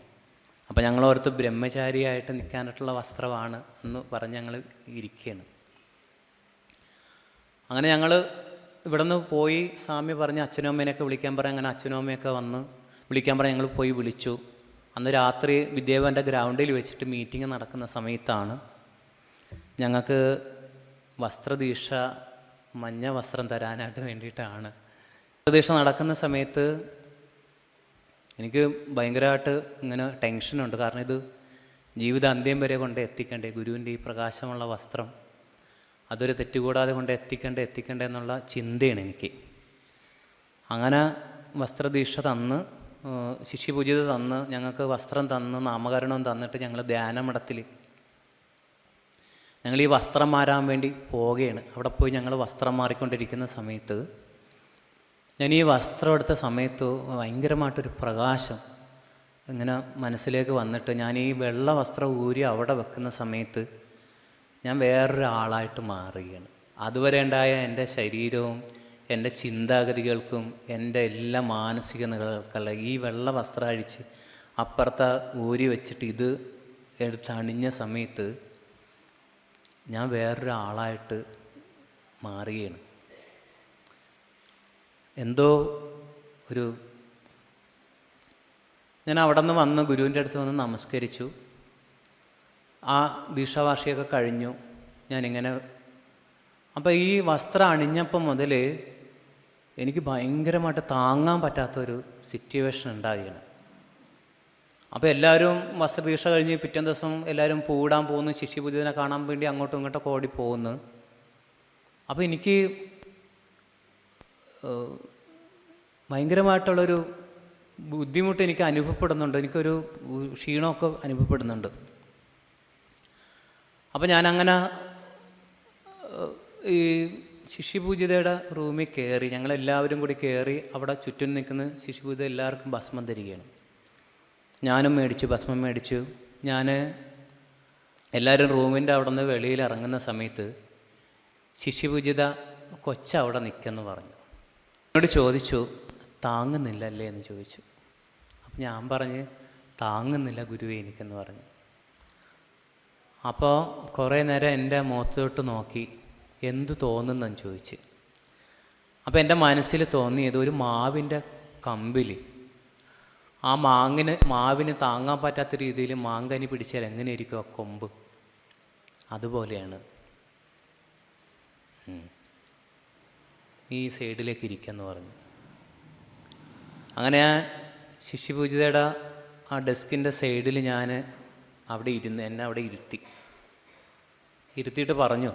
അപ്പം ഞങ്ങളോർത്ത് ബ്രഹ്മചാരിയായിട്ട് നിൽക്കാനായിട്ടുള്ള വസ്ത്രമാണ് എന്ന് പറഞ്ഞ് ഞങ്ങൾ ഇരിക്കുകയാണ്. അങ്ങനെ ഞങ്ങൾ ഇവിടെ നിന്ന് പോയി സ്വാമി പറഞ്ഞ് അച്ഛനും അമ്മേനെയൊക്കെ വിളിക്കാൻ പറയാം. അങ്ങനെ അച്ഛനും അമ്മയൊക്കെ വന്ന് വിളിക്കാൻ പറയാം. ഞങ്ങൾ പോയി വിളിച്ചു. അന്ന് രാത്രി വിദ്യാഭവൻ്റെ ഗ്രൗണ്ടിൽ വെച്ചിട്ട് മീറ്റിംഗ് നടക്കുന്ന സമയത്താണ് ഞങ്ങൾക്ക് വസ്ത്രദീക്ഷ മഞ്ഞ വസ്ത്രം തരാനായിട്ട് വേണ്ടിയിട്ടാണ്. വസ്ത്രദീക്ഷ നടക്കുന്ന സമയത്ത് എനിക്ക് ഭയങ്കരമായിട്ട് ഇങ്ങനെ ടെൻഷനുണ്ട്. കാരണം ഇത് ജീവിത അന്ത്യം വരെ കൊണ്ട് എത്തിക്കണ്ടേ, ഗുരുവിൻ്റെ ഈ പ്രകാശമുള്ള വസ്ത്രം അതൊരു തെറ്റുകൂടാതെ കൊണ്ട് എത്തിക്കണ്ടേ എന്നുള്ള ചിന്തയാണ് എനിക്ക്. അങ്ങനെ വസ്ത്രദീക്ഷ തന്ന് ശിഷ്യപൂജിത തന്ന് ഞങ്ങൾക്ക് വസ്ത്രം തന്ന് നാമകരണവും തന്നിട്ട് ഞങ്ങൾ ധ്യാനമഠത്തിൽ ഞങ്ങൾ ഈ വസ്ത്രം മാറാൻ വേണ്ടി പോവുകയാണ്. അവിടെ പോയി ഞങ്ങൾ വസ്ത്രം മാറിക്കൊണ്ടിരിക്കുന്ന സമയത്ത് ഞാൻ ഈ വസ്ത്രം എടുത്ത സമയത്ത് ഭയങ്കരമായിട്ടൊരു പ്രകാശം ഇങ്ങനെ മനസ്സിലേക്ക് വന്നിട്ട് ഞാൻ ഈ വെള്ള വസ്ത്രം ഊരി അവിടെ വെക്കുന്ന സമയത്ത് ഞാൻ വേറൊരാളായിട്ട് മാറുകയാണ്. അതുവരെ ഉണ്ടായ എൻ്റെ ശരീരവും എൻ്റെ ചിന്താഗതികൾക്കും എൻ്റെ എല്ലാ മാനസിക നിലകൾക്കുള്ള ഈ വെള്ള വസ്ത്രം അഴിച്ച് അപ്പുറത്തെ ഊരി വെച്ചിട്ട് ഇത് എടുത്ത് അണിഞ്ഞ സമയത്ത് ഞാൻ വേറൊരാളായിട്ട് മാറുകയാണ്. എന്തോ ഒരു ഞാൻ അവിടെ നിന്ന് വന്ന് ഗുരുവിൻ്റെ അടുത്ത് വന്ന് നമസ്കരിച്ചു. ആ ദീക്ഷാവാർഷികമൊക്കെ കഴിഞ്ഞു. ഞാനിങ്ങനെ അപ്പോൾ ഈ വസ്ത്രം അണിഞ്ഞപ്പം മുതൽ എനിക്ക് ഭയങ്കരമായിട്ട് താങ്ങാൻ പറ്റാത്തൊരു സിറ്റുവേഷൻ ഉണ്ടാവുകയാണ്. അപ്പോൾ എല്ലാവരും വസ്ത്രദീക്ഷ കഴിഞ്ഞ് പിറ്റേ ദിവസം എല്ലാവരും പൂവിടാൻ പോകുന്നു, ശിഷ്യപൂജിതനെ കാണാൻ വേണ്ടി അങ്ങോട്ടും ഇങ്ങോട്ടൊക്കെ ഓടി പോകുന്നു. അപ്പോൾ എനിക്ക് ഭയങ്കരമായിട്ടുള്ളൊരു ബുദ്ധിമുട്ട് എനിക്ക് അനുഭവപ്പെടുന്നുണ്ട്. എനിക്കൊരു ക്ഷീണമൊക്കെ അനുഭവപ്പെടുന്നുണ്ട്. അപ്പോൾ ഞാനങ്ങനെ ഈ ശിഷ്യപൂജിതയുടെ റൂമിൽ കയറി, ഞങ്ങളെല്ലാവരും കൂടി കയറി. അവിടെ ചുറ്റും നിൽക്കുന്ന ശിഷ്യപൂജിത എല്ലാവർക്കും ഭസ്മം തരികയാണ്. ഞാനും മേടിച്ചു, ഭസ്മം മേടിച്ചു. ഞാൻ എല്ലാവരും റൂമിൻ്റെ അവിടെ നിന്ന് വെളിയിൽ ഇറങ്ങുന്ന സമയത്ത് ശിഷ്യപൂജിത കൊച്ചവിടെ നിൽക്കുമെന്ന് പറഞ്ഞു. എന്നോട് ചോദിച്ചു, താങ്ങുന്നില്ലല്ലേ എന്ന് ചോദിച്ചു. അപ്പം ഞാൻ പറഞ്ഞ്, താങ്ങുന്നില്ല ഗുരുവേ എനിക്കെന്ന് പറഞ്ഞു. അപ്പോൾ കുറേ നേരം എൻ്റെ മുഖത്തോട്ട് നോക്കി, എന്ത് തോന്നുന്നെന്ന് ചോദിച്ച്. അപ്പോൾ എൻ്റെ മനസ്സിൽ തോന്നിയത് ഒരു മാവിൻ്റെ കമ്പിൽ ആ മാവിന് താങ്ങാൻ പറ്റാത്ത രീതിയിൽ മാങ്കനി പിടിച്ചാൽ എങ്ങനെയായിരിക്കും ആ കൊമ്പ്, അതുപോലെയാണ് ഈ സൈഡിലേക്ക് ഇരിക്കുമെന്ന് പറഞ്ഞു. അങ്ങനെ ഞാൻ ശിഷ്യപൂജിതയുടെ ആ ഡെസ്കിൻ്റെ സൈഡിൽ ഞാൻ അവിടെ ഇരുന്ന് എന്നെ അവിടെ ഇരുത്തിയിട്ട് പറഞ്ഞു,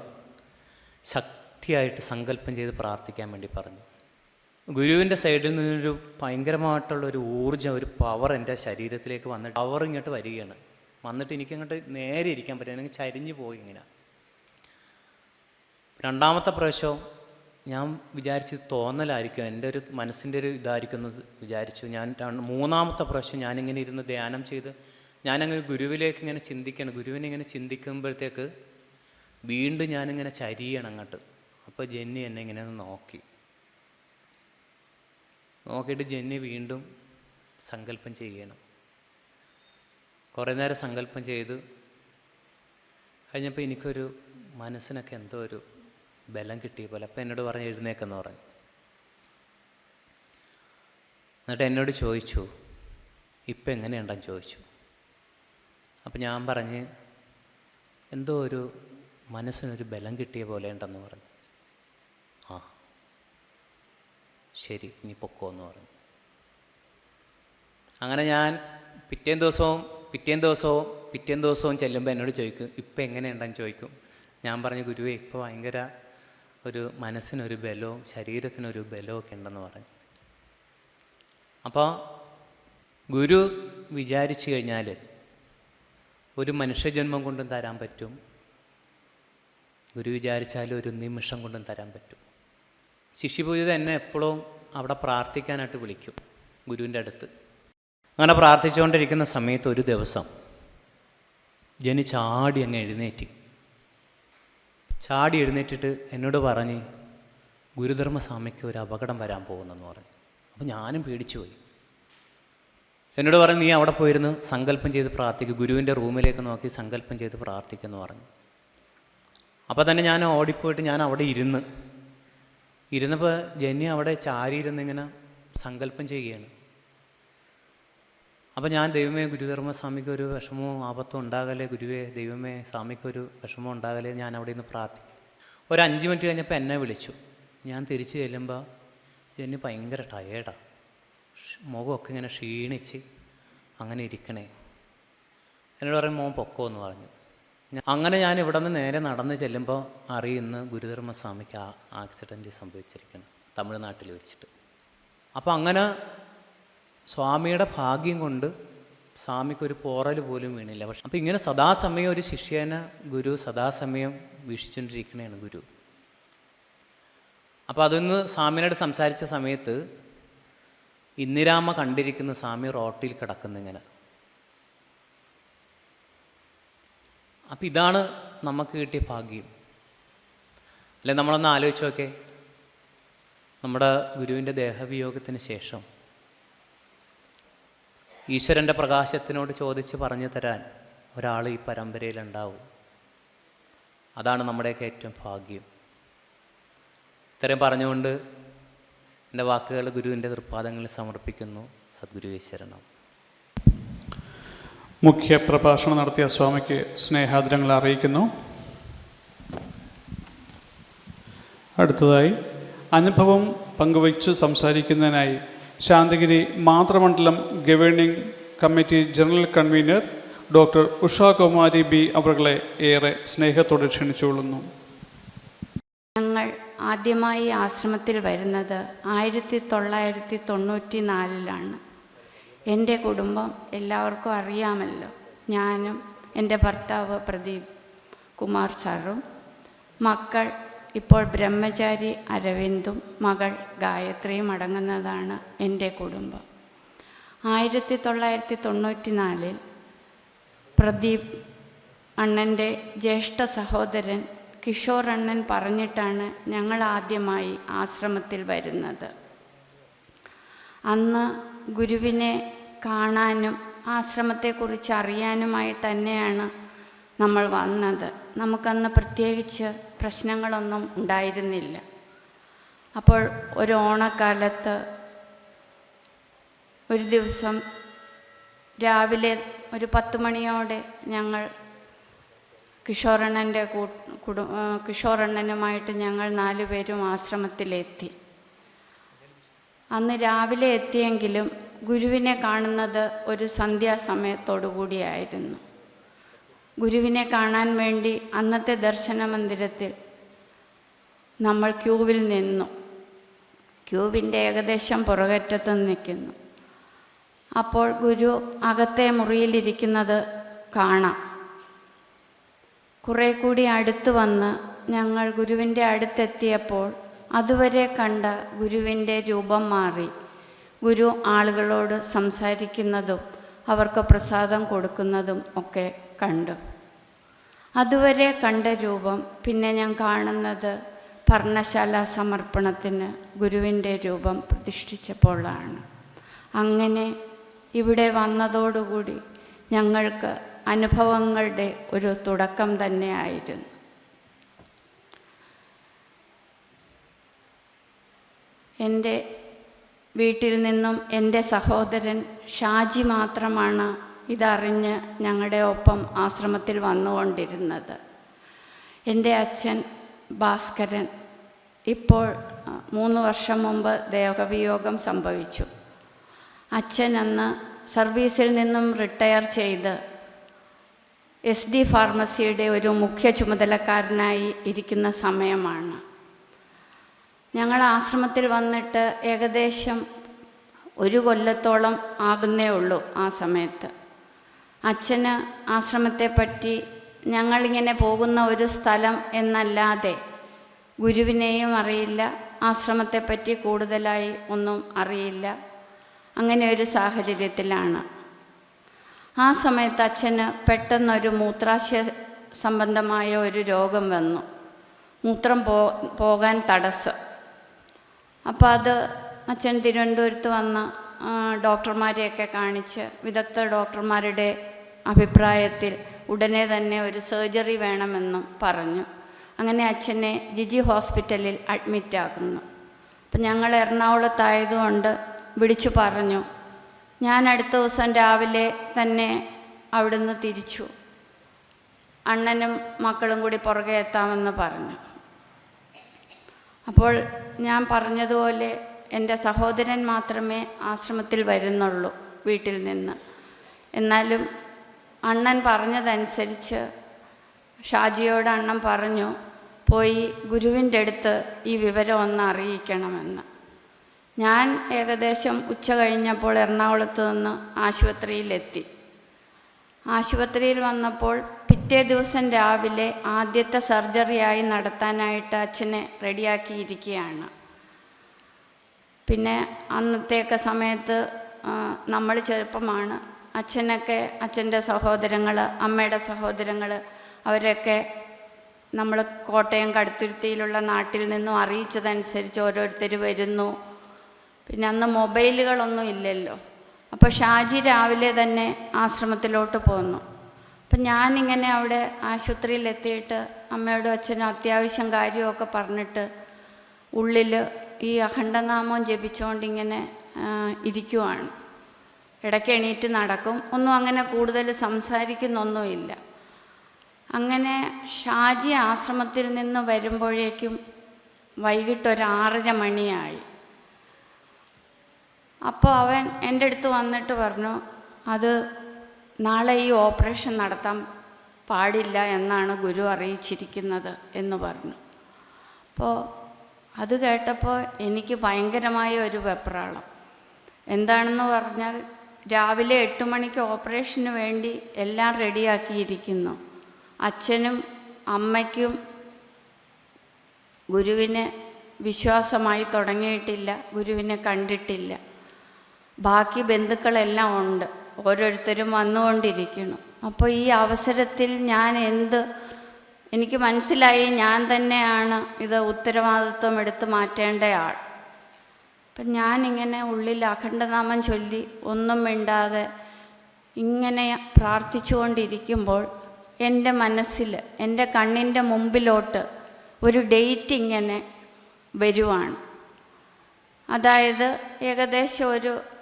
ശക്തിയായിട്ട് സങ്കല്പം ചെയ്ത് പ്രാർത്ഥിക്കാൻ വേണ്ടി പറഞ്ഞു. ഗുരുവിൻ്റെ സൈഡിൽ നിന്നൊരു ഭയങ്കരമായിട്ടുള്ളൊരു ഊർജ്ജം, ഒരു പവർ എൻ്റെ ശരീരത്തിലേക്ക് വന്നിട്ട് പവർ ഇങ്ങോട്ട് വരികയാണ്. വന്നിട്ട് എനിക്കങ്ങോട്ട് നേരെ ഇരിക്കാൻ പറ്റും, എനിക്ക് ചരിഞ്ഞു പോയി ഇങ്ങനെ. രണ്ടാമത്തെ പ്രാവശ്യം ഞാൻ വിചാരിച്ചത് തോന്നലായിരിക്കും, എൻ്റെ ഒരു മനസ്സിൻ്റെ ഒരു ഇതായിരിക്കും എന്ന് വിചാരിച്ചു. മൂന്നാമത്തെ പ്രാവശ്യം ഞാനിങ്ങനെ ഇരുന്ന് ധ്യാനം ചെയ്ത് ഞാനങ്ങനെ ഗുരുവിലേക്ക് ഇങ്ങനെ ചിന്തിക്കണം. ഗുരുവിനെ ഇങ്ങനെ ചിന്തിക്കുമ്പോഴത്തേക്ക് വീണ്ടും ഞാനിങ്ങനെ ചരിയണം അങ്ങോട്ട്. അപ്പോൾ ജെന്നി എന്നെ ഇങ്ങനെ നോക്കിയിട്ട് ജെന്നി വീണ്ടും സങ്കല്പം ചെയ്യണം. കുറേ നേരം സങ്കല്പം ചെയ്ത് കഴിഞ്ഞപ്പോൾ എനിക്കൊരു മനസ്സിനൊക്കെ എന്തോ ഒരു ബലം കിട്ടിയ പോലെ. അപ്പോൾ എന്നോട് പറഞ്ഞ് എഴുന്നേക്കെന്ന് പറഞ്ഞു. എന്നിട്ട് എന്നോട് ചോദിച്ചു, ഇപ്പം എങ്ങനെയുണ്ടെന്ന് ചോദിച്ചു. അപ്പം ഞാൻ പറഞ്ഞ്, എന്തോ ഒരു മനസ്സിനൊരു ബലം കിട്ടിയ പോലെ ഉണ്ടെന്ന് പറഞ്ഞു. ആ ശരി, ഇനി പൊക്കോ എന്ന് പറഞ്ഞു. അങ്ങനെ ഞാൻ പിറ്റേ ദിവസവും ചെല്ലുമ്പോൾ എന്നോട് ചോദിക്കും, ഇപ്പം എങ്ങനെയുണ്ടെന്ന് ചോദിക്കും. ഞാൻ പറഞ്ഞു, ഗുരുവേ ഇപ്പോൾ ഭയങ്കര ഒരു മനസ്സിനൊരു ബലവും ശരീരത്തിനൊരു ബലവും ഒക്കെ ഉണ്ടെന്ന് പറഞ്ഞു. അപ്പോൾ ഗുരു വിചാരിച്ചു കഴിഞ്ഞാൽ ഒരു മനുഷ്യജന്മം കൊണ്ടും തരാൻ പറ്റും, ഗുരു വിചാരിച്ചാൽ ഒരു നിമിഷം കൊണ്ടും തരാൻ പറ്റും. ശിഷ്യപൂജിത എന്നെ എപ്പോഴും അവിടെ പ്രാർത്ഥിക്കാനായിട്ട് വിളിക്കും ഗുരുവിൻ്റെ അടുത്ത്. അങ്ങനെ പ്രാർത്ഥിച്ചുകൊണ്ടിരിക്കുന്ന സമയത്ത് ഒരു ദിവസം ജനി ചാടി എഴുന്നേറ്റിട്ട് എന്നോട് പറഞ്ഞ്, ഗുരുധർമ്മസ്വാമിക്ക് ഒരു അപകടം വരാൻ പോകുന്നെന്ന് പറഞ്ഞു. അപ്പോൾ ഞാനും പേടിച്ചു പോയി. എന്നോട് പറഞ്ഞു, നീ അവിടെ പോയിരുന്ന് സങ്കല്പം ചെയ്ത് പ്രാർത്ഥിക്കും, ഗുരുവിൻ്റെ റൂമിലേക്ക് നോക്കി സങ്കല്പം ചെയ്ത് പ്രാർത്ഥിക്കുമെന്ന് പറഞ്ഞു. അപ്പോൾ തന്നെ ഞാൻ ഓടിപ്പോയിട്ട് ഞാൻ അവിടെ ഇരുന്നപ്പോൾ ജന്നി അവിടെ ചാരിയിരുന്നിങ്ങനെ സങ്കല്പം ചെയ്യുകയാണ്. അപ്പോൾ ഞാൻ, ദൈവമേ ഗുരുധർമ്മസ്വാമിക്ക് ഒരു വിഷമവും ആപത്തും ഉണ്ടാകലേ, ഗുരുവേ ദൈവമേ സ്വാമിക്കൊരു വിഷമം ഉണ്ടാകലേ, ഞാൻ അവിടെ നിന്ന് പ്രാർത്ഥിക്കും. ഒരു 5 മിനിറ്റ് കഴിഞ്ഞപ്പോൾ എന്നെ വിളിച്ചു. ഞാൻ തിരിച്ച് ചെല്ലുമ്പോൾ ജന്നി ഭയങ്കര ടയേർഡാണ്, മുഖമൊക്കെ ഇങ്ങനെ ക്ഷീണിച്ച് അങ്ങനെ ഇരിക്കണേ. എന്നോട് പറയും, മോൻ പൊക്കോ എന്ന് പറഞ്ഞു. അങ്ങനെ ഞാൻ ഇവിടെ നിന്ന് നേരെ നടന്ന് ചെല്ലുമ്പോൾ അറിയുന്ന ഗുരുധർമ്മസ്വാമിക്ക് ആക്സിഡൻറ്റ് സംഭവിച്ചിരിക്കണം തമിഴ്നാട്ടിൽ വെച്ചിട്ട്. അപ്പോൾ അങ്ങനെ സ്വാമിയുടെ ഭാഗ്യം കൊണ്ട് സ്വാമിക്കൊരു പോറൽ പോലും വീണില്ല. പക്ഷെ അപ്പോൾ ഇങ്ങനെ സദാസമയം ഒരു ശിഷ്യനെ ഗുരു സദാസമയം വീക്ഷിച്ചുകൊണ്ടിരിക്കണേണ് ഗുരു. അപ്പോൾ അതൊന്ന് സ്വാമിയോട് സംസാരിച്ച സമയത്ത് ഇന്ദിരാമ്മ കണ്ടിരിക്കുന്ന സ്വാമി റോട്ടിൽ കിടക്കുന്നിങ്ങനെ. അപ്പം ഇതാണ് നമുക്ക് കിട്ടിയ ഭാഗ്യം. അല്ലെ, നമ്മളൊന്ന് ആലോചിച്ച് നോക്കേ, നമ്മുടെ ഗുരുവിൻ്റെ ദേഹവിയോഗത്തിന് ശേഷം ഈശ്വരൻ്റെ പ്രകാശത്തിനോട് ചോദിച്ച് പറഞ്ഞു തരാൻ ഒരാൾ ഈ പരമ്പരയിലുണ്ടാവും. അതാണ് നമ്മുടെയൊക്കെ ഏറ്റവും ഭാഗ്യം. ഇത്രയും പറഞ്ഞുകൊണ്ട് എൻ്റെ വാക്കുകൾ ഗുരുവിൻ്റെ തൃപ്പാദങ്ങളിൽ സമർപ്പിക്കുന്നു. സദ്ഗുരുവേ ശരണം. മുഖ്യ പ്രഭാഷണം നടത്തിയ സ്വാമിക്ക് സ്നേഹാദരങ്ങൾ അറിയിക്കുന്നു. അടുത്തതായി അനുഭവം പങ്കുവച്ച് സംസാരിക്കുന്നതിനായി Santhigiri Mathrumandalam governing committee general convenor doctor Ushakumari B അവരുടെ ഏറെ സ്നേഹത്തോടെ ക്ഷണിച്ചുകൊള്ളുന്നു. ഞങ്ങൾ ആദ്യമായി ആശ്രമത്തിൽ വരുന്നത് 1994 എൻ്റെ കുടുംബം എല്ലാവർക്കും അറിയാമല്ലോ. ഞാനും എൻ്റെ ഭർത്താവ് പ്രദീപ് കുമാർ സാറും, മക്കൾ ഇപ്പോൾ ബ്രഹ്മചാരി അരവിന്ദും മകൾ ഗായത്രിയും അടങ്ങുന്നതാണ് എൻ്റെ കുടുംബം. 1994 പ്രദീപ് അണ്ണൻ്റെ ജ്യേഷ്ഠ സഹോദരൻ കിഷോർ അണ്ണൻ പറഞ്ഞിട്ടാണ് ഞങ്ങൾ ആദ്യമായി ആശ്രമത്തിൽ വരുന്നത്. അന്ന് ഗുരുവിനെ കാണാനും ആശ്രമത്തെക്കുറിച്ച് അറിയാനുമായി തന്നെയാണ് നമ്മൾ വന്നത്. നമുക്കന്ന് പ്രത്യേകിച്ച് പ്രശ്നങ്ങളൊന്നും ഉണ്ടായിരുന്നില്ല. അപ്പോൾ ഒരു ഓണക്കാലത്ത് ഒരു ദിവസം രാവിലെ ഒരു 10 മണിയോടെ ഞങ്ങൾ കിഷോറണ്ണനുമായിട്ട് ഞങ്ങൾ 4 പേരും ആശ്രമത്തിലെത്തി. അന്ന് രാവിലെ എത്തിയെങ്കിലും ഗുരുവിനെ കാണുന്നത് ഒരു സന്ധ്യാസമയത്തോടു കൂടിയായിരുന്നു. ഗുരുവിനെ കാണാൻ വേണ്ടി അന്നത്തെ ദർശന മന്ദിരത്തിൽ നമ്മൾ ക്യൂവിൽ നിന്നു. ക്യൂവിൻ്റെ ഏകദേശം പുറകറ്റത്ത് നിൽക്കുന്നു. അപ്പോൾ ഗുരു അകത്തെ മുറിയിലിരിക്കുന്നത് കാണാം. കുറേ കൂടി അടുത്ത് വന്ന് ഞങ്ങൾ ഗുരുവിൻ്റെ അടുത്തെത്തിയപ്പോൾ അതുവരെ കണ്ട ഗുരുവിൻ്റെ രൂപം മാറി. ഗുരു ആളുകളോട് സംസാരിക്കുന്നതും അവർക്ക് പ്രസാദം കൊടുക്കുന്നതും ഒക്കെ കണ്ടു. അതുവരെ കണ്ട രൂപം പിന്നെ ഞാൻ കാണുന്നത് പർണശാല സമർപ്പണത്തിന് ഗുരുവിൻ്റെ രൂപം പ്രതിഷ്ഠിച്ചപ്പോഴാണ്. അങ്ങനെ ഇവിടെ വന്നതോടുകൂടി ഞങ്ങൾക്ക് അനുഭവങ്ങളുടെ ഒരു തുടക്കം തന്നെയായിരുന്നു. എൻ്റെ വീട്ടിൽ നിന്നും എൻ്റെ സഹോദരൻ ഷാജി മാത്രമാണ് ഇതറിഞ്ഞ് ഞങ്ങളുടെ ഒപ്പം ആശ്രമത്തിൽ വന്നുകൊണ്ടിരുന്നത്. എൻ്റെ അച്ഛൻ ഭാസ്കരൻ ഇപ്പോൾ 3 വർഷം മുമ്പ് ദേഹവിയോഗം സംഭവിച്ചു. അച്ഛൻ അന്ന് സർവീസിൽ നിന്നും റിട്ടയർ ചെയ്ത് SD ഫാർമസിയുടെ ഒരു മുഖ്യ ചുമതലക്കാരനായി ഇരിക്കുന്ന സമയമാണ്. ഞങ്ങൾ ആശ്രമത്തിൽ വന്നിട്ട് ഏകദേശം 1 കൊല്ലത്തോളം ആകുന്നേ ഉള്ളൂ. ആ സമയത്ത് അച്ഛന് ആശ്രമത്തെപ്പറ്റി ഞങ്ങളിങ്ങനെ പോകുന്ന ഒരു സ്ഥലം എന്നല്ലാതെ ഗുരുവിനെയും അറിയില്ല, ആശ്രമത്തെപ്പറ്റി കൂടുതലായി ഒന്നും അറിയില്ല. അങ്ങനെ ഒരു സാഹചര്യത്തിലാണ്. ആ സമയത്ത് അച്ഛന് പെട്ടെന്നൊരു മൂത്രാശയ സംബന്ധമായ ഒരു രോഗം വന്നു. മൂത്രം പോകാൻ തടസ്സം. അപ്പോൾ അത് അച്ഛൻ തിരുവനന്തപുരത്ത് വന്ന് ഡോക്ടർമാരെയൊക്കെ കാണിച്ച് വിദഗ്ധ ഡോക്ടർമാരുടെ അഭിപ്രായത്തിൽ ഉടനെ തന്നെ ഒരു സർജറി വേണമെന്നും പറഞ്ഞു. അങ്ങനെ അച്ഛനെ ജിജി ഹോസ്പിറ്റലിൽ അഡ്മിറ്റാക്കുന്നു. അപ്പം ഞങ്ങൾ എറണാകുളത്തായതുകൊണ്ട് വിളിച്ചു പറഞ്ഞു. ഞാൻ അടുത്ത ദിവസം രാവിലെ തന്നെ അവിടുന്ന് തിരിച്ചു. അണ്ണനും മക്കളും കൂടി പുറകെ എത്താമെന്ന് പറഞ്ഞു. അപ്പോൾ ഞാൻ പറഞ്ഞതുപോലെ എൻ്റെ സഹോദരൻ മാത്രമേ ആശ്രമത്തിൽ വരുന്നുള്ളൂ വീട്ടിൽ നിന്ന്. എന്നാലും അണ്ണൻ പറഞ്ഞതനുസരിച്ച് ഷാജിയോട് അണ്ണൻ പറഞ്ഞു, പോയി ഗുരുവിൻ്റെ അടുത്ത് ഈ വിവരം ഒന്ന് അറിയിക്കണമെന്ന്. ഞാൻ ഏകദേശം ഉച്ച കഴിഞ്ഞപ്പോൾ എറണാകുളത്ത് നിന്ന് ആശുപത്രിയിലെത്തി. ആശുപത്രിയിൽ വന്നപ്പോൾ പിറ്റേ ദിവസം രാവിലെ ആദ്യത്തെ സർജറിയായി നടത്താനായിട്ട് അച്ഛനെ റെഡിയാക്കിയിരിക്കുകയാണ്. പിന്നെ അന്നത്തെയൊക്കെ സമയത്ത് നമ്മൾ ചെറുപ്പമാണ്. അച്ഛൻ്റെ സഹോദരങ്ങൾ, അമ്മയുടെ സഹോദരങ്ങൾ, അവരൊക്കെ നമ്മൾ കോട്ടയം കടുത്തുരുത്തിയിലുള്ള നാട്ടിൽ നിന്നും അറിയിച്ചതനുസരിച്ച് ഓരോരുത്തർ വരുന്നു. പിന്നെ അന്ന് മൊബൈലുകളൊന്നും ഇല്ലല്ലോ. അപ്പോൾ ഷാജി രാവിലെ തന്നെ ആശ്രമത്തിലോട്ട് പോന്നു. അപ്പം ഞാനിങ്ങനെ അവിടെ ആശുപത്രിയിലെത്തിയിട്ട് അമ്മയോടും അച്ഛനും അത്യാവശ്യം കാര്യമൊക്കെ പറഞ്ഞിട്ട് ഉള്ളിൽ ഈ അഖണ്ഡനാമം ജപിച്ചുകൊണ്ടിങ്ങനെ ഇരിക്കുവാണ്. ഇടയ്ക്ക് എണീറ്റ് നടക്കും, ഒന്നും അങ്ങനെ കൂടുതൽ സംസാരിക്കുന്നൊന്നുമില്ല. അങ്ങനെ ഷാജി ആശ്രമത്തിൽ നിന്ന് വരുമ്പോഴേക്കും വൈകിട്ട് 6:30 മണിയായി. അപ്പോൾ അവൻ എൻ്റെ അടുത്ത് വന്നിട്ട് പറഞ്ഞു, അത് നാളെ ഈ ഓപ്പറേഷൻ നടത്താൻ പാടില്ല എന്നാണ് ഗുരു അറിയിച്ചിരിക്കുന്നത് എന്ന് പറഞ്ഞു. അപ്പോൾ അത് കേട്ടപ്പോൾ എനിക്ക് ഭയങ്കരമായ ഒരു വെപ്രാളം. എന്താണെന്ന് പറഞ്ഞാൽ രാവിലെ 8 മണിക്ക് ഓപ്പറേഷന് വേണ്ടി എല്ലാം റെഡിയാക്കിയിരിക്കുന്നു. അച്ഛനും അമ്മയ്ക്കും ഗുരുവിനെ വിശ്വാസമായി തുടങ്ങിയിട്ടില്ല, ഗുരുവിനെ കണ്ടിട്ടില്ല. ബാക്കി ബന്ധുക്കളെല്ലാം ഉണ്ട്, ഓരോരുത്തരും വന്നുകൊണ്ടിരിക്കുന്നു. അപ്പോൾ ഈ അവസരത്തിൽ എനിക്ക് മനസ്സിലായി ഞാൻ തന്നെയാണ് ഇത് ഉത്തരവാദിത്വം എടുത്ത് മാറ്റേണ്ട ആൾ. അപ്പം ഞാനിങ്ങനെ ഉള്ളിൽ അഖണ്ഡനാമം ചൊല്ലി ഒന്നും മിണ്ടാതെ ഇങ്ങനെ പ്രാർത്ഥിച്ചുകൊണ്ടിരിക്കുമ്പോൾ എൻ്റെ മനസ്സിൽ, എൻ്റെ കണ്ണിൻ്റെ മുമ്പിലോട്ട് ഒരു ഡേറ്റ് ഇങ്ങനെ വരുവാണ്. അതായത് ഏകദേശം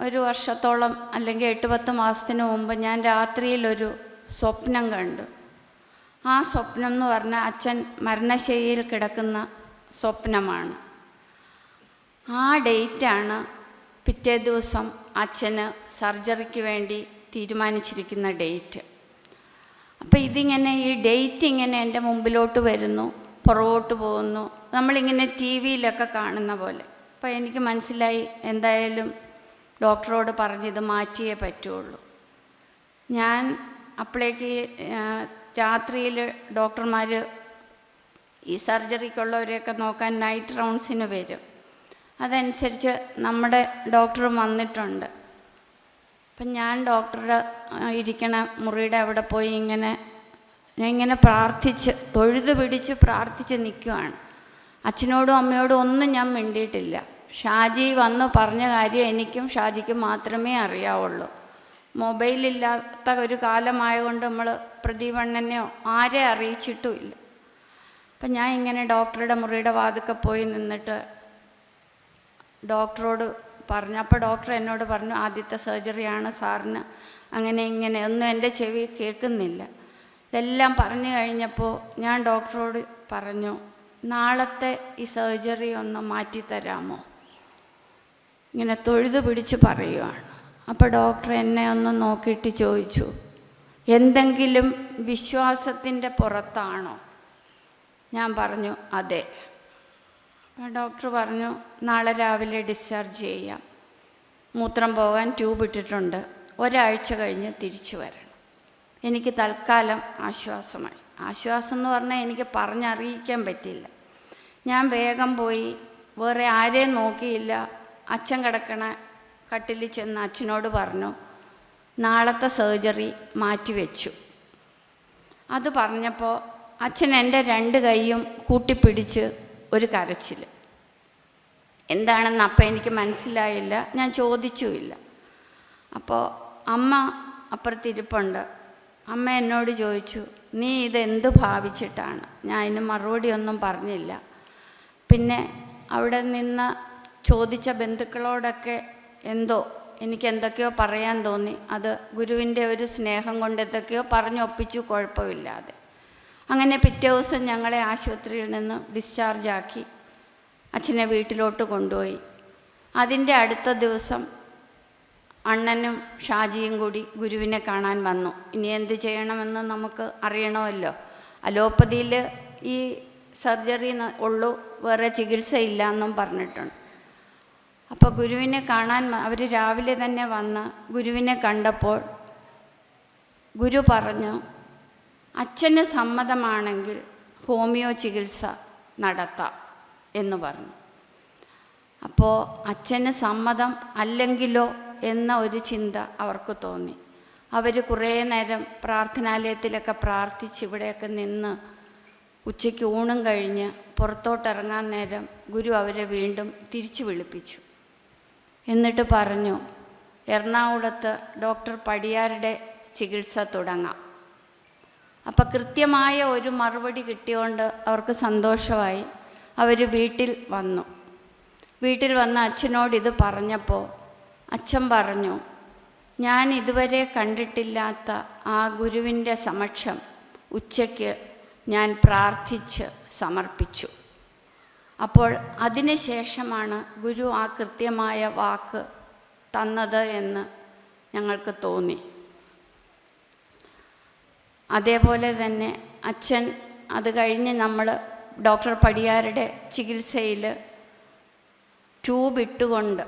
ഒരു വർഷത്തോളം അല്ലെങ്കിൽ 8-10 മാസത്തിന് മുമ്പ് ഞാൻ രാത്രിയിലൊരു സ്വപ്നം കണ്ടു. ആ സ്വപ്നം എന്ന് പറഞ്ഞാൽ അച്ഛൻ മരണശയ്യയിൽ കിടക്കുന്ന സ്വപ്നമാണ്. ആ ഡേറ്റാണ് പിറ്റേ ദിവസം അച്ഛന് സർജറിക്ക് വേണ്ടി തീരുമാനിച്ചിരിക്കുന്ന ഡേറ്റ്. അപ്പോൾ ഈ ഡേറ്റ് ഇങ്ങനെ എൻ്റെ മുമ്പിലോട്ട് വരുന്നു, പുറകോട്ട് പോകുന്നു, നമ്മളിങ്ങനെ ടി വിയിലൊക്കെ കാണുന്ന പോലെ. അപ്പോൾ എനിക്ക് മനസ്സിലായി എന്തായാലും ഡോക്ടറോട് പറഞ്ഞത് മാറ്റിയേ പറ്റുള്ളൂ. ഞാൻ അപ്പോഴേക്ക് രാത്രിയിൽ ഡോക്ടർമാർ ഈ സർജറിക്കുള്ളവരെയൊക്കെ നോക്കാൻ നൈറ്റ് റൗണ്ട്സിന് വരും. അതനുസരിച്ച് നമ്മുടെ ഡോക്ടറും വന്നിട്ടുണ്ട്. അപ്പം ഞാൻ ഡോക്ടറുടെ ഇരിക്കണ മുറിയുടെ അവിടെ പോയി ഞാൻ ഇങ്ങനെ പ്രാർത്ഥിച്ച് തൊഴുതു പിടിച്ച് പ്രാർത്ഥിച്ച് നിൽക്കുവാണ്. അച്ഛനോടും അമ്മയോടും ഒന്നും ഞാൻ മിണ്ടിയിട്ടില്ല. ഷാജി വന്ന് പറഞ്ഞ കാര്യം എനിക്കും ഷാജിക്കും മാത്രമേ അറിയാവുള്ളൂ. മൊബൈലില്ലാത്ത ഒരു കാലമായതുകൊണ്ട് നമ്മൾ പ്രദീപണ്ണനെയോ ആരെ അറിയിച്ചിട്ടുമില്ല. അപ്പം ഞാൻ ഇങ്ങനെ ഡോക്ടറുടെ മുറിയുടെ വാതിൽക്കൽ പോയി നിന്നിട്ട് ഡോക്ടറോട് പറഞ്ഞു. അപ്പോൾ ഡോക്ടർ എന്നോട് പറഞ്ഞു, ആദ്യത്തെ സർജറിയാണ് സാറിന്, അങ്ങനെ ഒന്നും എൻ്റെ ചെവി കേൾക്കുന്നില്ല. ഇതെല്ലാം പറഞ്ഞു കഴിഞ്ഞപ്പോൾ ഞാൻ ഡോക്ടറോട് പറഞ്ഞു, നാളത്തെ ഈ സർജറി ഒന്ന് മാറ്റിത്തരാമോ? ഇങ്ങനെ തൊഴുതു പിടിച്ച് പറയുവാണ്. അപ്പോൾ ഡോക്ടർ എന്നെ ഒന്ന് നോക്കിയിട്ട് ചോദിച്ചു, എന്തെങ്കിലും വിശ്വാസത്തിൻ്റെ പുറത്താണോ? ഞാൻ പറഞ്ഞു അതെ. ഡോക്ടർ പറഞ്ഞു, നാളെ രാവിലെ ഡിസ്ചാർജ് ചെയ്യാം, മൂത്രം പോകാൻ ട്യൂബ് ഇട്ടിട്ടുണ്ട്, ഒരാഴ്ച കഴിഞ്ഞ് തിരിച്ചു വരണം. എനിക്ക് തൽക്കാലം ആശ്വാസമായി. ആശ്വാസം എന്ന് പറഞ്ഞാൽ എനിക്ക് പറഞ്ഞറിയിക്കാൻ പറ്റില്ല. ഞാൻ വേഗം പോയി, വേറെ ആരെയും നോക്കിയില്ല, അച്ഛൻ കിടക്കണ കട്ടിലിൽ ചെന്ന് അച്ഛനോട് പറഞ്ഞു, നാളത്തെ സർജറി മാറ്റിവെച്ചു. അത് പറഞ്ഞപ്പോൾ അച്ഛൻ എൻ്റെ 2 കൈയും കൂട്ടിപ്പിടിച്ച് ഒരു കരച്ചിൽ. എന്താണെന്ന് അപ്പം എനിക്ക് മനസ്സിലായില്ല, ഞാൻ ചോദിച്ചുമില്ല. അപ്പോൾ അമ്മ അപ്പുറത്തിരിപ്പുണ്ട്. അമ്മ എന്നോട് ചോദിച്ചു, നീ ഇതെന്ത് ഭാവിച്ചിട്ടാണ്? ഞാൻ അതിന് മറുപടി ഒന്നും പറഞ്ഞില്ല. പിന്നെ അവിടെ നിന്ന് ചോദിച്ച ബന്ധുക്കളോടൊക്കെ എനിക്ക് എന്തൊക്കെയോ പറയാൻ തോന്നി. അത് ഗുരുവിൻ്റെ ഒരു സ്നേഹം കൊണ്ട് എന്തൊക്കെയോ പറഞ്ഞൊപ്പിച്ചു, കുഴപ്പമില്ലാതെ. അങ്ങനെ പിറ്റേ ദിവസം ഞങ്ങളെ ആശുപത്രിയിൽ നിന്ന് ഡിസ്ചാർജാക്കി അച്ഛനെ വീട്ടിലോട്ട് കൊണ്ടുപോയി. അതിൻ്റെ അടുത്ത ദിവസം അണ്ണനും ഷാജിയും കൂടി ഗുരുവിനെ കാണാൻ വന്നു. ഇനി എന്ത് ചെയ്യണമെന്ന് നമുക്ക് അറിയണമല്ലോ. അലോപ്പതിയിൽ ഈ സർജറി ഉള്ളൂ, വേറെ ചികിത്സയില്ല എന്നും പറഞ്ഞിട്ടുണ്ട്. അപ്പോൾ ഗുരുവിനെ കാണാൻ അവർ രാവിലെ തന്നെ വന്ന് ഗുരുവിനെ കണ്ടപ്പോൾ ഗുരു പറഞ്ഞു, അച്ഛന് സമ്മതമാണെങ്കിൽ ഹോമിയോ ചികിത്സ നടത്താം എന്ന് പറഞ്ഞു. അപ്പോൾ അച്ഛന് സമ്മതം അല്ലെങ്കിലോ എന്ന ഒരു ചിന്ത അവർക്ക് തോന്നി. അവർ കുറേ നേരം പ്രാർത്ഥനാലയത്തിലൊക്കെ പ്രാർത്ഥിച്ച് ഇവിടെയൊക്കെ നിന്ന് ഉച്ചയ്ക്ക് ഊണും കഴിഞ്ഞ് പുറത്തോട്ടിറങ്ങാൻ നേരം ഗുരു അവരെ വീണ്ടും തിരിച്ചു വിളിപ്പിച്ചു. എന്നിട്ട് പറഞ്ഞു, എറണാകുളത്ത് ഡോക്ടർ പടിയാരുടെ ചികിത്സ തുടങ്ങാം. അപ്പം കൃത്യമായ ഒരു മറുപടി കിട്ടിയോണ്ട് അവർക്ക് സന്തോഷമായി. അവർ വീട്ടിൽ വന്നു. വീട്ടിൽ വന്ന് അച്ഛനോട് ഇത് പറഞ്ഞപ്പോൾ അച്ഛൻ പറഞ്ഞു, ഞാൻ ഇതുവരെ കണ്ടിട്ടില്ലാത്ത ആ ഗുരുവിൻ്റെ സമക്ഷം ഉച്ചയ്ക്ക് ഞാൻ പ്രാർത്ഥിച്ച് സമർപ്പിച്ചു. അപ്പോൾ അതിന് ശേഷമാണ് ഗുരു ആ കൃത്യമായ വാക്ക് തന്നത് എന്ന് ഞങ്ങൾക്ക് തോന്നി. അതേപോലെ തന്നെ അച്ഛൻ അത് കഴിഞ്ഞ് നമ്മൾ ഡോക്ടർ പടിയാരുടെ ചികിത്സയിൽ ട്യൂബ് ഇട്ടുകൊണ്ട്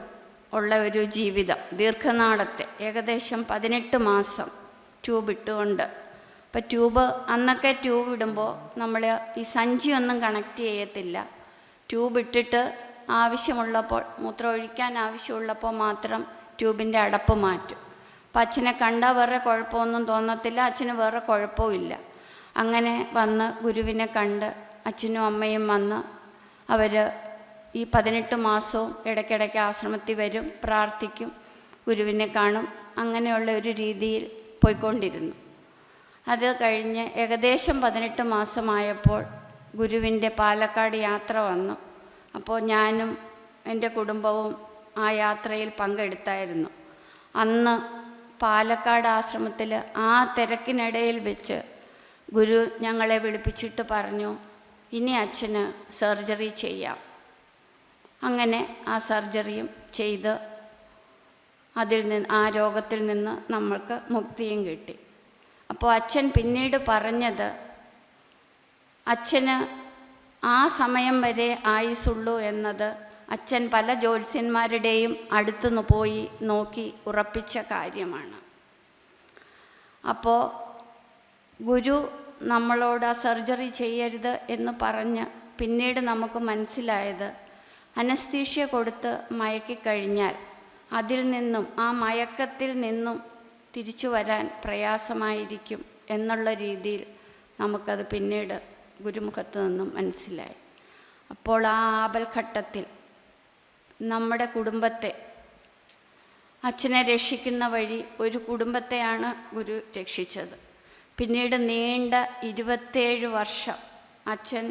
ഉള്ള ഒരു ജീവിതം, ദീർഘനാളത്തെ ഏകദേശം 18 മാസം ട്യൂബ് ഇട്ടുകൊണ്ട്. അപ്പം ട്യൂബ് അന്നൊക്കെ ട്യൂബ് ഇടുമ്പോൾ നമ്മൾ ഈ സഞ്ചിയൊന്നും കണക്ട് ചെയ്യത്തില്ല. ട്യൂബ് ഇട്ടിട്ട് ആവശ്യമുള്ളപ്പോൾ, മൂത്രം ഒഴിക്കാൻ ആവശ്യമുള്ളപ്പോൾ മാത്രം ട്യൂബിൻ്റെ അടപ്പ് മാറ്റും. അപ്പം അച്ഛനെ കണ്ടാൽ വേറെ കുഴപ്പമൊന്നും തോന്നത്തില്ല, അച്ഛന് വേറെ കുഴപ്പവും ഇല്ല. അങ്ങനെ വന്ന് ഗുരുവിനെ കണ്ട് അച്ഛനും അമ്മയും വന്ന് അവർ ഈ 18 മാസവും ഇടയ്ക്കിടയ്ക്ക് ആശ്രമത്തിൽ വരും, പ്രാർത്ഥിക്കും, ഗുരുവിനെ കാണും. അങ്ങനെയുള്ള ഒരു രീതിയിൽ പോയിക്കൊണ്ടിരുന്നു. അത് കഴിഞ്ഞ് ഏകദേശം 18 മാസമായപ്പോൾ ഗുരുവിൻ്റെ പാലക്കാട് യാത്ര വന്നു. അപ്പോൾ ഞാനും എൻ്റെ കുടുംബവും ആ യാത്രയിൽ പങ്കെടുത്തായിരുന്നു. അന്ന് പാലക്കാട് ആശ്രമത്തിൽ ആ തിരക്കിനിടയിൽ വെച്ച് ഗുരു ഞങ്ങളെ വിളിപ്പിച്ചിട്ട് പറഞ്ഞു, ഇനി അച്ഛന് സർജറി ചെയ്യാം. അങ്ങനെ ആ സർജറിയും ചെയ്ത് ആ രോഗത്തിൽ നിന്ന് നമ്മൾക്ക് മുക്തിയും കിട്ടി. അപ്പോൾ അച്ഛൻ പിന്നീട് പറഞ്ഞത്, അച്ഛന് ആ സമയം വരെ ആയുസുള്ളൂ എന്നത് അച്ഛൻ പല ജ്യോത്സ്യന്മാരുടെയും അടുത്തുനിന്ന് പോയി നോക്കി ഉറപ്പിച്ച കാര്യമാണ്. അപ്പോൾ ഗുരു നമ്മളോട് ആ സർജറി ചെയ്യരുത് എന്ന് പറഞ്ഞ് പിന്നീട് നമുക്ക് മനസ്സിലായത്, അനസ്തീഷ്യ കൊടുത്ത് മയക്കിക്കഴിഞ്ഞാൽ അതിൽ നിന്നും, ആ മയക്കത്തിൽ നിന്നും തിരിച്ചു വരാൻ പ്രയാസമായിരിക്കും എന്നുള്ള രീതിയിൽ നമുക്കത് പിന്നീട് ഗുരുമുഖത്ത് നിന്നും മനസ്സിലായി. അപ്പോൾ ആ ആപൽഘട്ടത്തിൽ നമ്മുടെ കുടുംബത്തെ, അച്ഛനെ രക്ഷിക്കുന്ന വഴി ഒരു കുടുംബത്തെയാണ് ഗുരു രക്ഷിച്ചത്. പിന്നീട് നീണ്ട 27 വർഷം അച്ഛൻ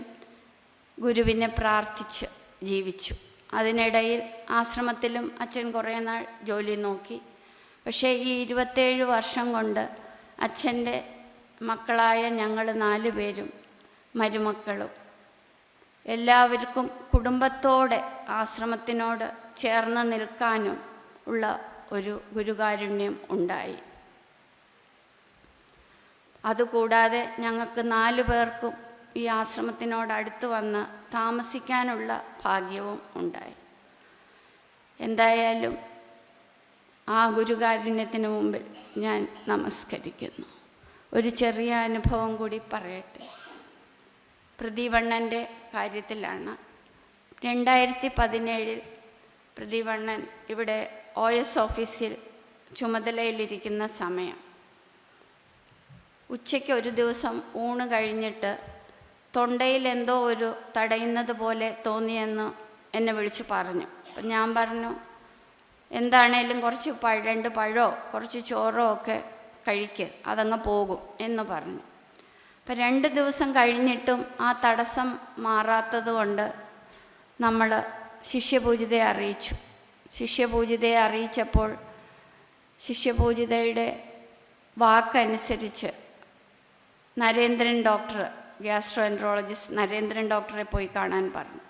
ഗുരുവിനെ പ്രാർത്ഥിച്ച് ജീവിച്ചു. അതിനിടയിൽ ആശ്രമത്തിലും അച്ഛൻ കുറേ നാൾ ജോലി നോക്കി. പക്ഷേ ഈ 27 വർഷം കൊണ്ട് അച്ഛൻ്റെ മക്കളായ ഞങ്ങൾ 4 പേരും മരുമക്കളും എല്ലാവർക്കും കുടുംബത്തോടെ ആശ്രമത്തിനോട് ചേർന്ന് നിൽക്കാനും ഉള്ള ഒരു ഗുരുകാരുണ്യം ഉണ്ടായി. അതുകൂടാതെ ഞങ്ങൾക്ക് 4 പേർക്കും ഈ ആശ്രമത്തിനോടടുത്ത് വന്ന് താമസിക്കാനുള്ള ഭാഗ്യവും ഉണ്ടായി. എന്തായാലും ആ ഗുരുകാരുണ്യത്തിന് മുമ്പിൽ ഞാൻ നമസ്കരിക്കുന്നു. ഒരു ചെറിയ അനുഭവം കൂടി പറയട്ടെ. പ്രദീപണ്ണൻ്റെ കാര്യത്തിലാണ്. 2017 പ്രദീപണ്ണൻ ഇവിടെ OS ഓഫീസിൽ ചുമതലയിലിരിക്കുന്ന സമയം, ഉച്ചയ്ക്ക് ഒരു ദിവസം ഊണ് കഴിഞ്ഞിട്ട് തൊണ്ടയിൽ എന്തോ ഒരു തടയുന്നത് പോലെ തോന്നിയെന്ന് എന്നെ വിളിച്ചു പറഞ്ഞു. അപ്പം ഞാൻ പറഞ്ഞു, എന്താണേലും കുറച്ച് 2 പഴമോ കുറച്ച് ചോറോ ഒക്കെ കഴിക്ക്, അതങ്ങ് പോകും എന്ന് പറഞ്ഞു. അപ്പം 2 ദിവസം കഴിഞ്ഞിട്ടും ആ തടസ്സം മാറാത്തത് കൊണ്ട് നമ്മൾ ശിഷ്യപൂജിതയെ അറിയിച്ചു. ശിഷ്യപൂജിതയെ അറിയിച്ചപ്പോൾ ശിഷ്യപൂജിതയുടെ വാക്കനുസരിച്ച് Narendran doctor, gastroenterologist Narendran ഡോക്ടറെ പോയി കാണാൻ പറഞ്ഞു.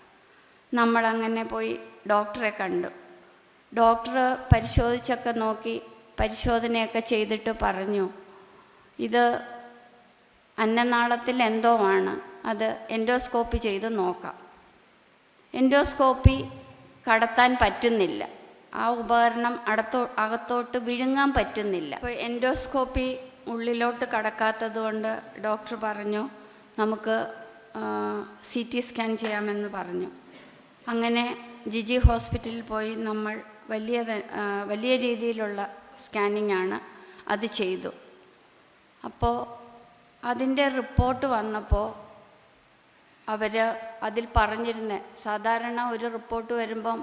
നമ്മളങ്ങനെ പോയി ഡോക്ടറെ കണ്ടു. ഡോക്ടർ പരിശോധിച്ചൊക്കെ നോക്കി, പരിശോധനയൊക്കെ ചെയ്തിട്ട് പറഞ്ഞു, ഇത് അന്നനാളത്തിൽ എന്തോ ആണ്, അത് എൻഡോസ്കോപ്പി ചെയ്ത് നോക്കാം. എൻഡോസ്കോപ്പി കടത്താൻ പറ്റുന്നില്ല, ആ ഉപകരണം അകത്തോട്ട് വിഴുങ്ങാൻ പറ്റുന്നില്ല. അപ്പോൾ എൻഡോസ്കോപ്പി ഉള്ളിലോട്ട് കടക്കാത്തത് കൊണ്ട് ഡോക്ടർ പറഞ്ഞു, നമുക്ക് CT സ്കാൻ ചെയ്യാമെന്ന് പറഞ്ഞു. അങ്ങനെ ജിജി ഹോസ്പിറ്റലിൽ പോയി നമ്മൾ വലിയ രീതിയിലുള്ള സ്കാനിങ് ആണ് അത് ചെയ്തു. അപ്പോൾ അതിൻ്റെ റിപ്പോർട്ട് വന്നപ്പോൾ അവർ അതിൽ പറഞ്ഞിരുന്നത്, സാധാരണ ഒരു റിപ്പോർട്ട് വരുമ്പം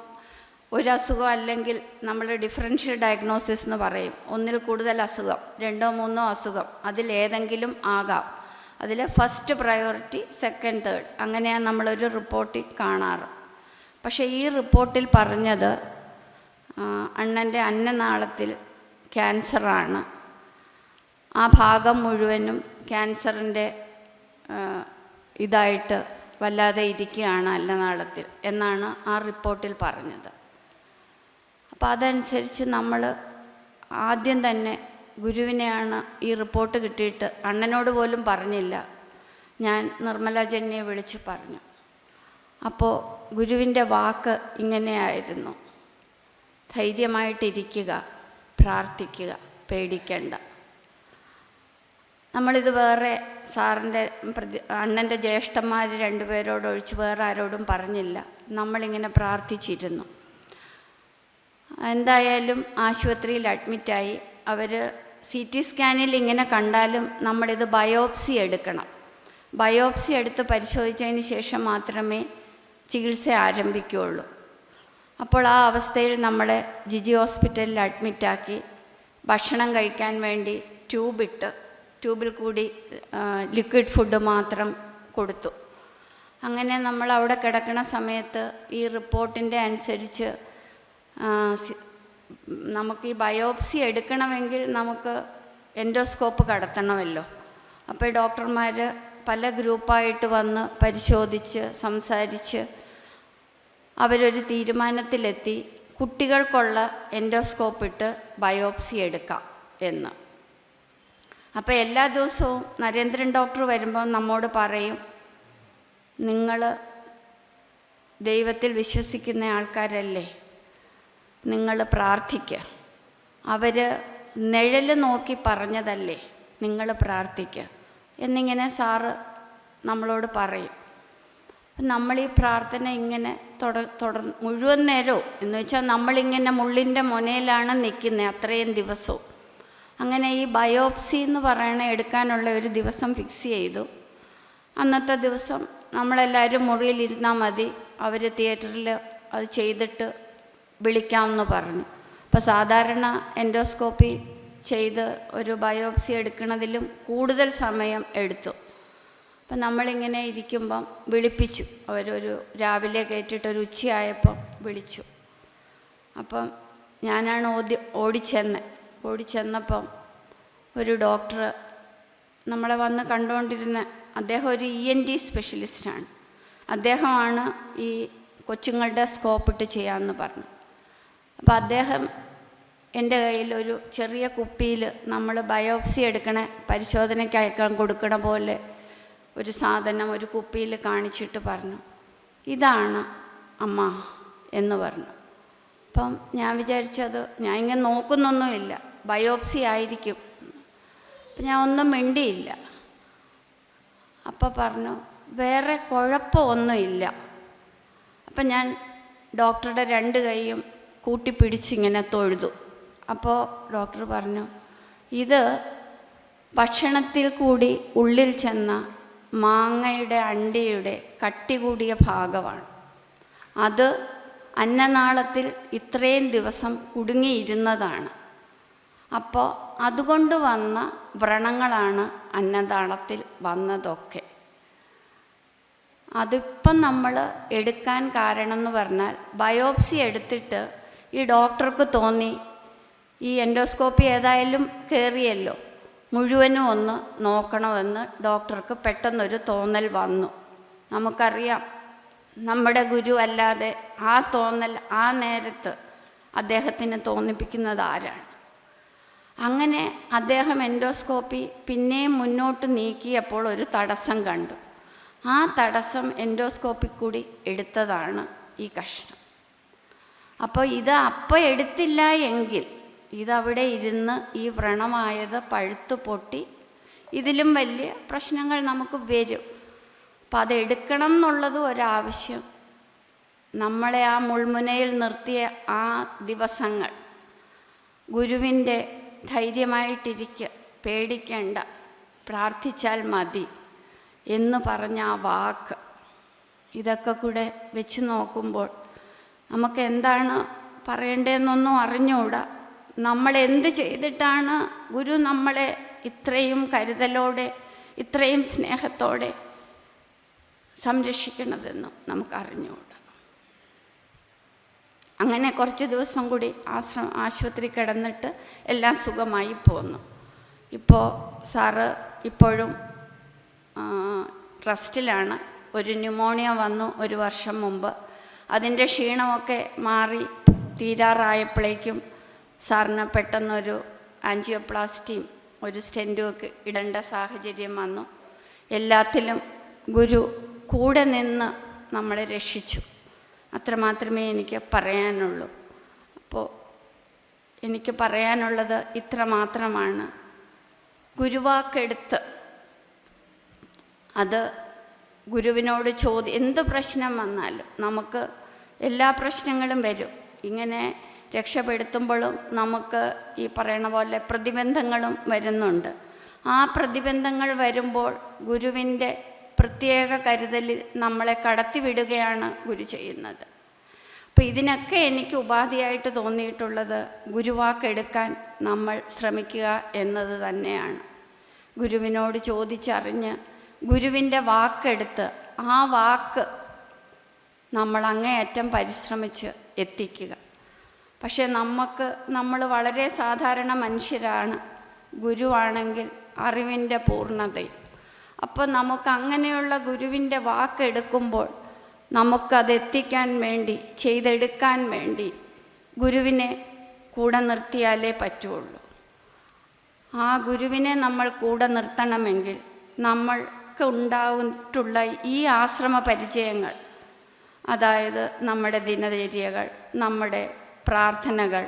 ഒരു അസുഖം അല്ലെങ്കിൽ നമ്മൾ ഡിഫറൻഷ്യൽ ഡയഗ്നോസിസ് എന്ന് പറയും. ഒന്നിൽ കൂടുതൽ അസുഖം, 2 3 അസുഖം, അതിലേതെങ്കിലും ആകാം. അതിൽ ഫസ്റ്റ് പ്രയോറിറ്റി, സെക്കൻഡ്, തേർഡ്, അങ്ങനെയാണ് നമ്മളൊരു റിപ്പോർട്ടിൽ കാണാറ്. പക്ഷേ ഈ റിപ്പോർട്ടിൽ പറഞ്ഞത് അണ്ണൻ്റെ അന്നനാളത്തിൽ ക്യാൻസറാണ്, ആ ഭാഗം മുഴുവനും ക്യാൻസറിൻ്റെ ഇതായിട്ട് വല്ലാതെ ഇരിക്കുകയാണ് അന്നനാളത്തിൽ എന്നാണ് ആ റിപ്പോർട്ടിൽ പറഞ്ഞത്. അപ്പോൾ അതനുസരിച്ച് നമ്മൾ ആദ്യം തന്നെ ഗുരുവിനെയാണ് ഈ റിപ്പോർട്ട് കിട്ടിയിട്ട്, അണ്ണനോട് പോലും പറഞ്ഞില്ല, ഞാൻ നിർമ്മല ജെന്നിയെ വിളിച്ച് പറഞ്ഞു. അപ്പോൾ ഗുരുവിൻ്റെ വാക്ക് ഇങ്ങനെയായിരുന്നു: ധൈര്യമായിട്ടിരിക്കുക, പ്രാർത്ഥിക്കുക, പേടിക്കണ്ട. നമ്മളിത് വേറെ സാറിൻ്റെ അണ്ണൻ്റെ ജ്യേഷ്ഠന്മാർ 2 പേരോടൊഴിച്ച് വേറെ ആരോടും പറഞ്ഞില്ല. നമ്മളിങ്ങനെ പ്രാർത്ഥിച്ചിരുന്നു. എന്തായാലും ആശുപത്രിയിൽ അഡ്മിറ്റായി. അവർ CT സ്കാനിൽ ഇങ്ങനെ കണ്ടാലും നമ്മളിത് ബയോപ്സി എടുക്കണം. ബയോപ്സി എടുത്ത് പരിശോധിച്ചതിന് ശേഷം മാത്രമേ ചികിത്സ ആരംഭിക്കുകയുള്ളൂ. അപ്പോൾ ആ അവസ്ഥയിൽ നമ്മളെ ജിജി ഹോസ്പിറ്റലിൽ അഡ്മിറ്റാക്കി ഭക്ഷണം കഴിക്കാൻ വേണ്ടി ട്യൂബിൽ കൂടി ലിക്വിഡ് ഫുഡ് മാത്രം കൊടുത്തു. അങ്ങനെ നമ്മൾ അവിടെ കിടക്കുന്ന സമയത്ത് ഈ റിപ്പോർട്ടിൻ്റെ അനുസരിച്ച് നമുക്ക് ഈ ബയോപ്സി എടുക്കണമെങ്കിൽ നമുക്ക് എൻഡോസ്കോപ്പ് കടത്തണമല്ലോ. അപ്പോൾ ഡോക്ടർമാർ പല ഗ്രൂപ്പായിട്ട് വന്ന് പരിശോധിച്ച് സംസാരിച്ച് അവരൊരു തീരുമാനത്തിലെത്തി, കുട്ടികൾക്കുള്ള എൻഡോസ്കോപ്പ് ഇട്ട് ബയോപ്സി എടുക്കാം എന്ന്. അപ്പോൾ എല്ലാ ദിവസവും നരേന്ദ്രൻ ഡോക്ടർ വരുമ്പോൾ നമ്മോട് പറയും, നിങ്ങൾ ദൈവത്തിൽ വിശ്വസിക്കുന്ന ആൾക്കാരല്ലേ, നിങ്ങൾ പ്രാർത്ഥിക്കുക. അവർ നിഴൽ നോക്കി പറഞ്ഞതല്ലേ, നിങ്ങൾ പ്രാർത്ഥിക്കുക എന്നിങ്ങനെ സാറ് നമ്മളോട് പറയും. നമ്മളീ പ്രാർത്ഥന ഇങ്ങനെ മുഴുവൻ നേരവും എന്ന് വെച്ചാൽ നമ്മളിങ്ങനെ മുള്ളിൻ്റെ മുനയിലാണ് നിൽക്കുന്നത് അത്രയും ദിവസവും. അങ്ങനെ ഈ ബയോപ്സി എന്ന് പറയണ എടുക്കാനുള്ള ഒരു ദിവസം ഫിക്സ് ചെയ്തു. അന്നത്തെ ദിവസം നമ്മളെല്ലാവരും മുറിയിലിരുന്നാൽ മതി, അവർ തിയേറ്ററിൽ അത് ചെയ്തിട്ട് വിളിക്കാമെന്ന് പറഞ്ഞു. അപ്പോൾ സാധാരണ എൻഡോസ്കോപ്പി ചെയ്ത് ഒരു ബയോപ്സി എടുക്കുന്നതിലും കൂടുതൽ സമയം എടുത്തു. അപ്പം നമ്മളിങ്ങനെ ഇരിക്കുമ്പം വിളിപ്പിച്ചു. അവരൊരു രാവിലെ കയറ്റിയിട്ടൊരു ഉച്ചയായപ്പം വിളിച്ചു. അപ്പം ഞാനാണ് ഓടിച്ചെന്നപ്പം ഒരു ഡോക്ടർ നമ്മളെ വന്ന് കണ്ടുകൊണ്ടിരുന്ന, അദ്ദേഹം ഒരു ENT സ്പെഷ്യലിസ്റ്റാണ്. അദ്ദേഹമാണ് ഈ കൊച്ചുങ്ങളുടെ സ്കോപ്പിട്ട് ചെയ്യാമെന്ന് പറഞ്ഞു. അപ്പോൾ അദ്ദേഹം എൻ്റെ കയ്യിൽ ഒരു ചെറിയ കുപ്പിയിൽ നമ്മൾ ബയോപ്സി എടുക്കണ പരിശോധനയ്ക്ക് അയക്കാൻ കൊടുക്കണ പോലെ ഒരു സാധനം ഒരു കുപ്പിയിൽ കാണിച്ചിട്ട് പറഞ്ഞു, ഇതാണ് അമ്മ എന്ന് പറഞ്ഞു. അപ്പം ഞാൻ വിചാരിച്ചത്, ഞാൻ ഇങ്ങനെ നോക്കുന്നൊന്നുമില്ല, ബയോപ്സി ആയിരിക്കും. അപ്പം ഞാൻ ഒന്നും മിണ്ടിയില്ല. അപ്പം പറഞ്ഞു, വേറെ കുഴപ്പമൊന്നുമില്ല. അപ്പം ഞാൻ ഡോക്ടറുടെ 2 കൈയും കൂട്ടിപ്പിടിച്ചിങ്ങനെ തൊഴുതു. അപ്പോൾ ഡോക്ടർ പറഞ്ഞു, ഇത് ഭക്ഷണത്തിൽ കൂടി ഉള്ളിൽ ചെന്ന മാങ്ങയുടെ അണ്ടിയുടെ കട്ടി കൂടിയ ഭാഗമാണ്. അത് അന്നനാളത്തിൽ ഇത്രയും ദിവസം കുടുങ്ങിയിരുന്നതാണ്. അപ്പോൾ അതുകൊണ്ട് വന്ന വ്രണങ്ങളാണ് അന്നനാളത്തിൽ വന്നതൊക്കെ. അതിപ്പം നമ്മൾ എടുക്കാൻ കാരണം എന്ന് പറഞ്ഞാൽ, ബയോപ്സി എടുത്തിട്ട് ഈ ഡോക്ടർക്ക് തോന്നി ഈ എൻഡോസ്കോപ്പി ഏതായാലും കയറിയല്ലോ, മുഴുവനും ഒന്ന് നോക്കണമെന്ന് ഡോക്ടർക്ക് പെട്ടെന്നൊരു തോന്നൽ വന്നു. നമുക്കറിയാം, നമ്മുടെ ഗുരു അല്ലാതെ ആ തോന്നൽ ആ നേരത്ത് അദ്ദേഹത്തിന് തോന്നിപ്പിക്കുന്നത് ആരാണ്? അങ്ങനെ അദ്ദേഹം എൻഡോസ്കോപ്പി പിന്നെയും മുന്നോട്ട് നീക്കിയപ്പോൾ ഒരു തടസ്സം കണ്ടു. ആ തടസ്സം എൻഡോസ്കോപ്പി കൂടി എടുത്തതാണ് ഈ കഷ്ണം. അപ്പോൾ ഇത് അപ്പം എടുത്തില്ല എങ്കിൽ ഇതവിടെ ഇരുന്ന് ഈ വ്രണമായത് പഴുത്തു പൊട്ടി ഇതിലും വലിയ പ്രശ്നങ്ങൾ നമുക്ക് വരും. അപ്പം അതെടുക്കണം എന്നുള്ളത് ഒരാവശ്യം. നമ്മളെ ആ മുൾമുനയിൽ നിർത്തിയ ആ ദിവസങ്ങൾ, ഗുരുവിൻ്റെ ധൈര്യമായിട്ടിരിക്കുക, പേടിക്കേണ്ട, പ്രാർത്ഥിച്ചാൽ മതി എന്ന് പറഞ്ഞ ആ വാക്ക്, ഇതൊക്കെ കൂടെ വെച്ച് നോക്കുമ്പോൾ നമുക്ക് എന്താണ് പറയേണ്ടതെന്നൊന്നും അറിഞ്ഞുകൂടാ. നമ്മൾ എന്ത് ചെയ്തിട്ടാണ് ഗുരു നമ്മളെ ഇത്രയും കരുതലോടെ ഇത്രയും സ്നേഹത്തോടെ സംരക്ഷിക്കണതെന്നും നമുക്കറിഞ്ഞുകൂടാ. അങ്ങനെ കുറച്ച് ദിവസം കൂടി ആശുപത്രി കിടന്നിട്ട് എല്ലാം സുഖമായി പോന്നു. ഇപ്പോൾ സാറ് ഇപ്പോഴും റെസ്റ്റിലാണ്. ഒരു ന്യൂമോണിയ വന്നു 1 വർഷം മുമ്പ്. അതിൻ്റെ ക്ഷീണമൊക്കെ മാറി തീരാറായപ്പോഴേക്കും സാറിന് പെട്ടെന്നൊരു ആൻജിയോപ്ലാസ്റ്റിയും ഒരു സ്റ്റെൻറ്റും ഒക്കെ ഇടേണ്ട സാഹചര്യം വന്നു. എല്ലാത്തിലും ഗുരു കൂടെ നിന്ന് നമ്മളെ രക്ഷിച്ചു. അത്രമാത്രമേ എനിക്ക് പറയാനുള്ളൂ. അപ്പോൾ എനിക്ക് പറയാനുള്ളത് ഇത്ര മാത്രമാണ്. ഗുരുവാക്കെടുത്ത് അത് ഗുരുവിനോട് എന്ത് പ്രശ്നം വന്നാലും, നമുക്ക് എല്ലാ പ്രശ്നങ്ങളും വരും. ഇങ്ങനെ രക്ഷപ്പെടുത്തുമ്പോഴും നമുക്ക് ഈ പറയണ പോലെ പ്രതിബന്ധങ്ങളും വരുന്നുണ്ട്. ആ പ്രതിബന്ധങ്ങൾ വരുമ്പോൾ ഗുരുവിൻ്റെ പ്രത്യേക കരുതലിൽ നമ്മളെ കടത്തിവിടുകയാണ് ഗുരു ചെയ്യുന്നത്. അപ്പോൾ ഇതിനൊക്കെ എനിക്ക് ഉപാധിയായിട്ട് തോന്നിയിട്ടുള്ളത് ഗുരുവാക്കെടുക്കാൻ നമ്മൾ ശ്രമിക്കുക എന്നത് തന്നെയാണ്. ഗുരുവിനോട് ചോദിച്ചറിഞ്ഞ് ഗുരുവിൻ്റെ വാക്കെടുത്ത് ആ വാക്ക് നമ്മൾ അങ്ങേയറ്റം പരിശ്രമിച്ച് എത്തിക്കുക. പക്ഷേ നമ്മൾ വളരെ സാധാരണ മനുഷ്യരാണ്. ഗുരുവാണെങ്കിൽ അറിവിൻ്റെ പൂർണ്ണതയും. അപ്പോൾ നമുക്ക് അങ്ങനെയുള്ള ഗുരുവിൻ്റെ വാക്കെടുക്കുമ്പോൾ നമുക്കതെത്തിക്കാൻ വേണ്ടി, ചെയ്തെടുക്കാൻ വേണ്ടി ഗുരുവിനെ കൂടെ നിർത്തിയാലേ പറ്റുള്ളൂ. ആ ഗുരുവിനെ നമ്മൾ കൂടെ നിർത്തണമെങ്കിൽ നമ്മൾക്ക് ഉണ്ടായിട്ടുള്ള ഈ ആശ്രമ പരിചയങ്ങൾ, അതായത് നമ്മുടെ ദിനചര്യകൾ, നമ്മുടെ പ്രാർത്ഥനകൾ,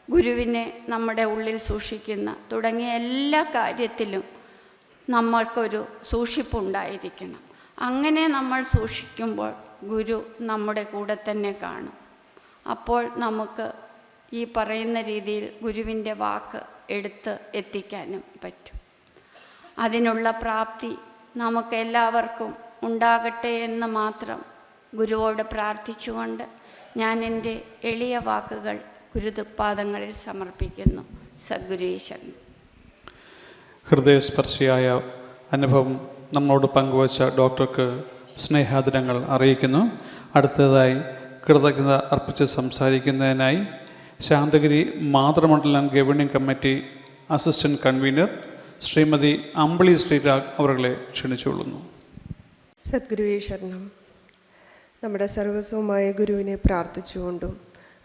ഗുരുവിനെ നമ്മുടെ ഉള്ളിൽ സൂക്ഷിക്കുന്ന തുടങ്ങിയ എല്ലാ കാര്യത്തിലും നമ്മൾക്കൊരു സൂക്ഷിപ്പുണ്ടായിരിക്കണം. അങ്ങനെ നമ്മൾ സൂക്ഷിക്കുമ്പോൾ ഗുരു നമ്മുടെ കൂടെ തന്നെ കാണും. അപ്പോൾ നമുക്ക് ഈ പറയുന്ന രീതിയിൽ ഗുരുവിൻ്റെ വാക്ക് എടുത്ത് എത്തിക്കാനും പറ്റും. അതിനുള്ള പ്രാപ്തി നമുക്കെല്ലാവർക്കും ഉണ്ടാകട്ടെ എന്ന് മാത്രം ഗുരുവോട് പ്രാർത്ഥിച്ചുകൊണ്ട് ഞാൻ എൻ്റെ എളിയ വാക്കുകൾ ഗുരുതൃപാദങ്ങളിൽ സമർപ്പിക്കുന്നു. സദ്ഗുരുശരണം. ഹൃദയസ്പർശിയായ അനുഭവം നമ്മളോട് പങ്കുവച്ച ഡോക്ടർക്ക് സ്നേഹാദരങ്ങൾ അറിയിക്കുന്നു. അടുത്തതായി കൃതജ്ഞത അർപ്പിച്ച് സംസാരിക്കുന്നതിനായി Santhigiri Mathrumandalam governing committee assistant convenor Shrimati Ambili Sreerag അവരെ ക്ഷണിച്ചുകൊള്ളുന്നു. സദ്ഗുരുവേ ശരണം. നമ്മുടെ സർവസ്വമായ ഗുരുവിനെ പ്രാർത്ഥിച്ചുകൊണ്ടും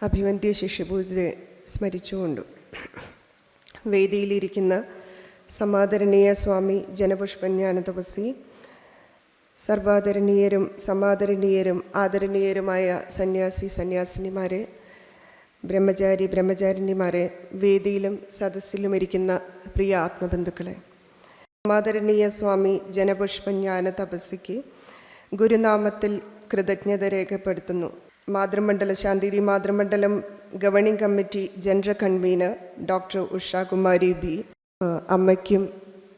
അഭിവന്ദ്യ ശിഷ്യപൂജയെ സ്മരിച്ചുകൊണ്ടും വേദിയിലിരിക്കുന്ന സമാദരണീയ സ്വാമി ജനപുഷ്പജ്ഞാന തപസ്വി, സർവാദരണീയരും സമാദരണീയരും ആദരണീയരുമായ സന്യാസി സന്യാസിനിമാരെ, ബ്രഹ്മചാരി ബ്രഹ്മചാരിണിമാരെ, വേദിയിലും സദസ്സിലും ഇരിക്കുന്ന പ്രിയ ആത്മബന്ധുക്കളെ, സമാദരണീയ സ്വാമി ജനപുഷ്പജ്ഞാന തപസ്വിക്ക് ഗുരുനാമത്തിൽ കൃതജ്ഞത രേഖപ്പെടുത്തുന്നു. Santhigiri Mathrumandalam governing committee general convenor doctor Ushakumari B അമ്മയ്ക്കും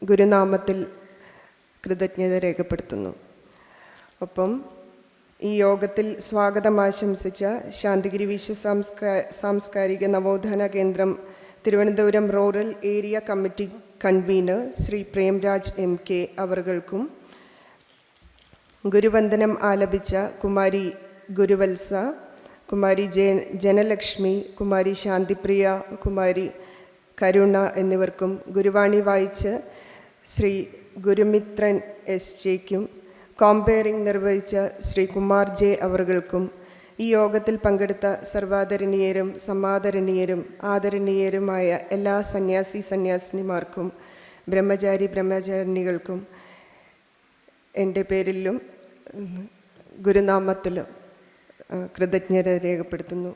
ഗുരുനാമത്തിൽ കൃതജ്ഞത രേഖപ്പെടുത്തുന്നു. ഒപ്പം ഈ യോഗത്തിൽ സ്വാഗതം ആശംസിച്ച ശാന്തിഗിരി വിശ്വ സാംസ്കാരിക നവോത്ഥാന കേന്ദ്രം Thiruvananthapuram rural area committee convener Shri Premraj MK അവർകൾക്കും, ഗുരുവന്ദനം ആലപിച്ച കുമാരി ഗുരുവത്സ, കുമാരി ജനലക്ഷ്മി, കുമാരി ശാന്തിപ്രിയ, കുമാരി കരുണ എന്നിവർക്കും, ഗുരുവാണി വായിച്ച് ശ്രീ ഗുരുമിത്രൻ SJയ്ക്കും, കോമ്പയറിംഗ് നിർവഹിച്ച ശ്രീ കുമാർ J അവർകൾക്കും, ഈ യോഗത്തിൽ പങ്കെടുത്ത സർവാദരണീയരും സമാദരണീയരും ആദരണീയരുമായ എല്ലാ സന്യാസി സന്യാസിനിമാർക്കും ബ്രഹ്മചാരി ബ്രഹ്മചാരിണികൾക്കും എൻ്റെ പേരിലും ഗുരുനാമത്തിലും കൃതജ്ഞത രേഖപ്പെടുത്തുന്നു.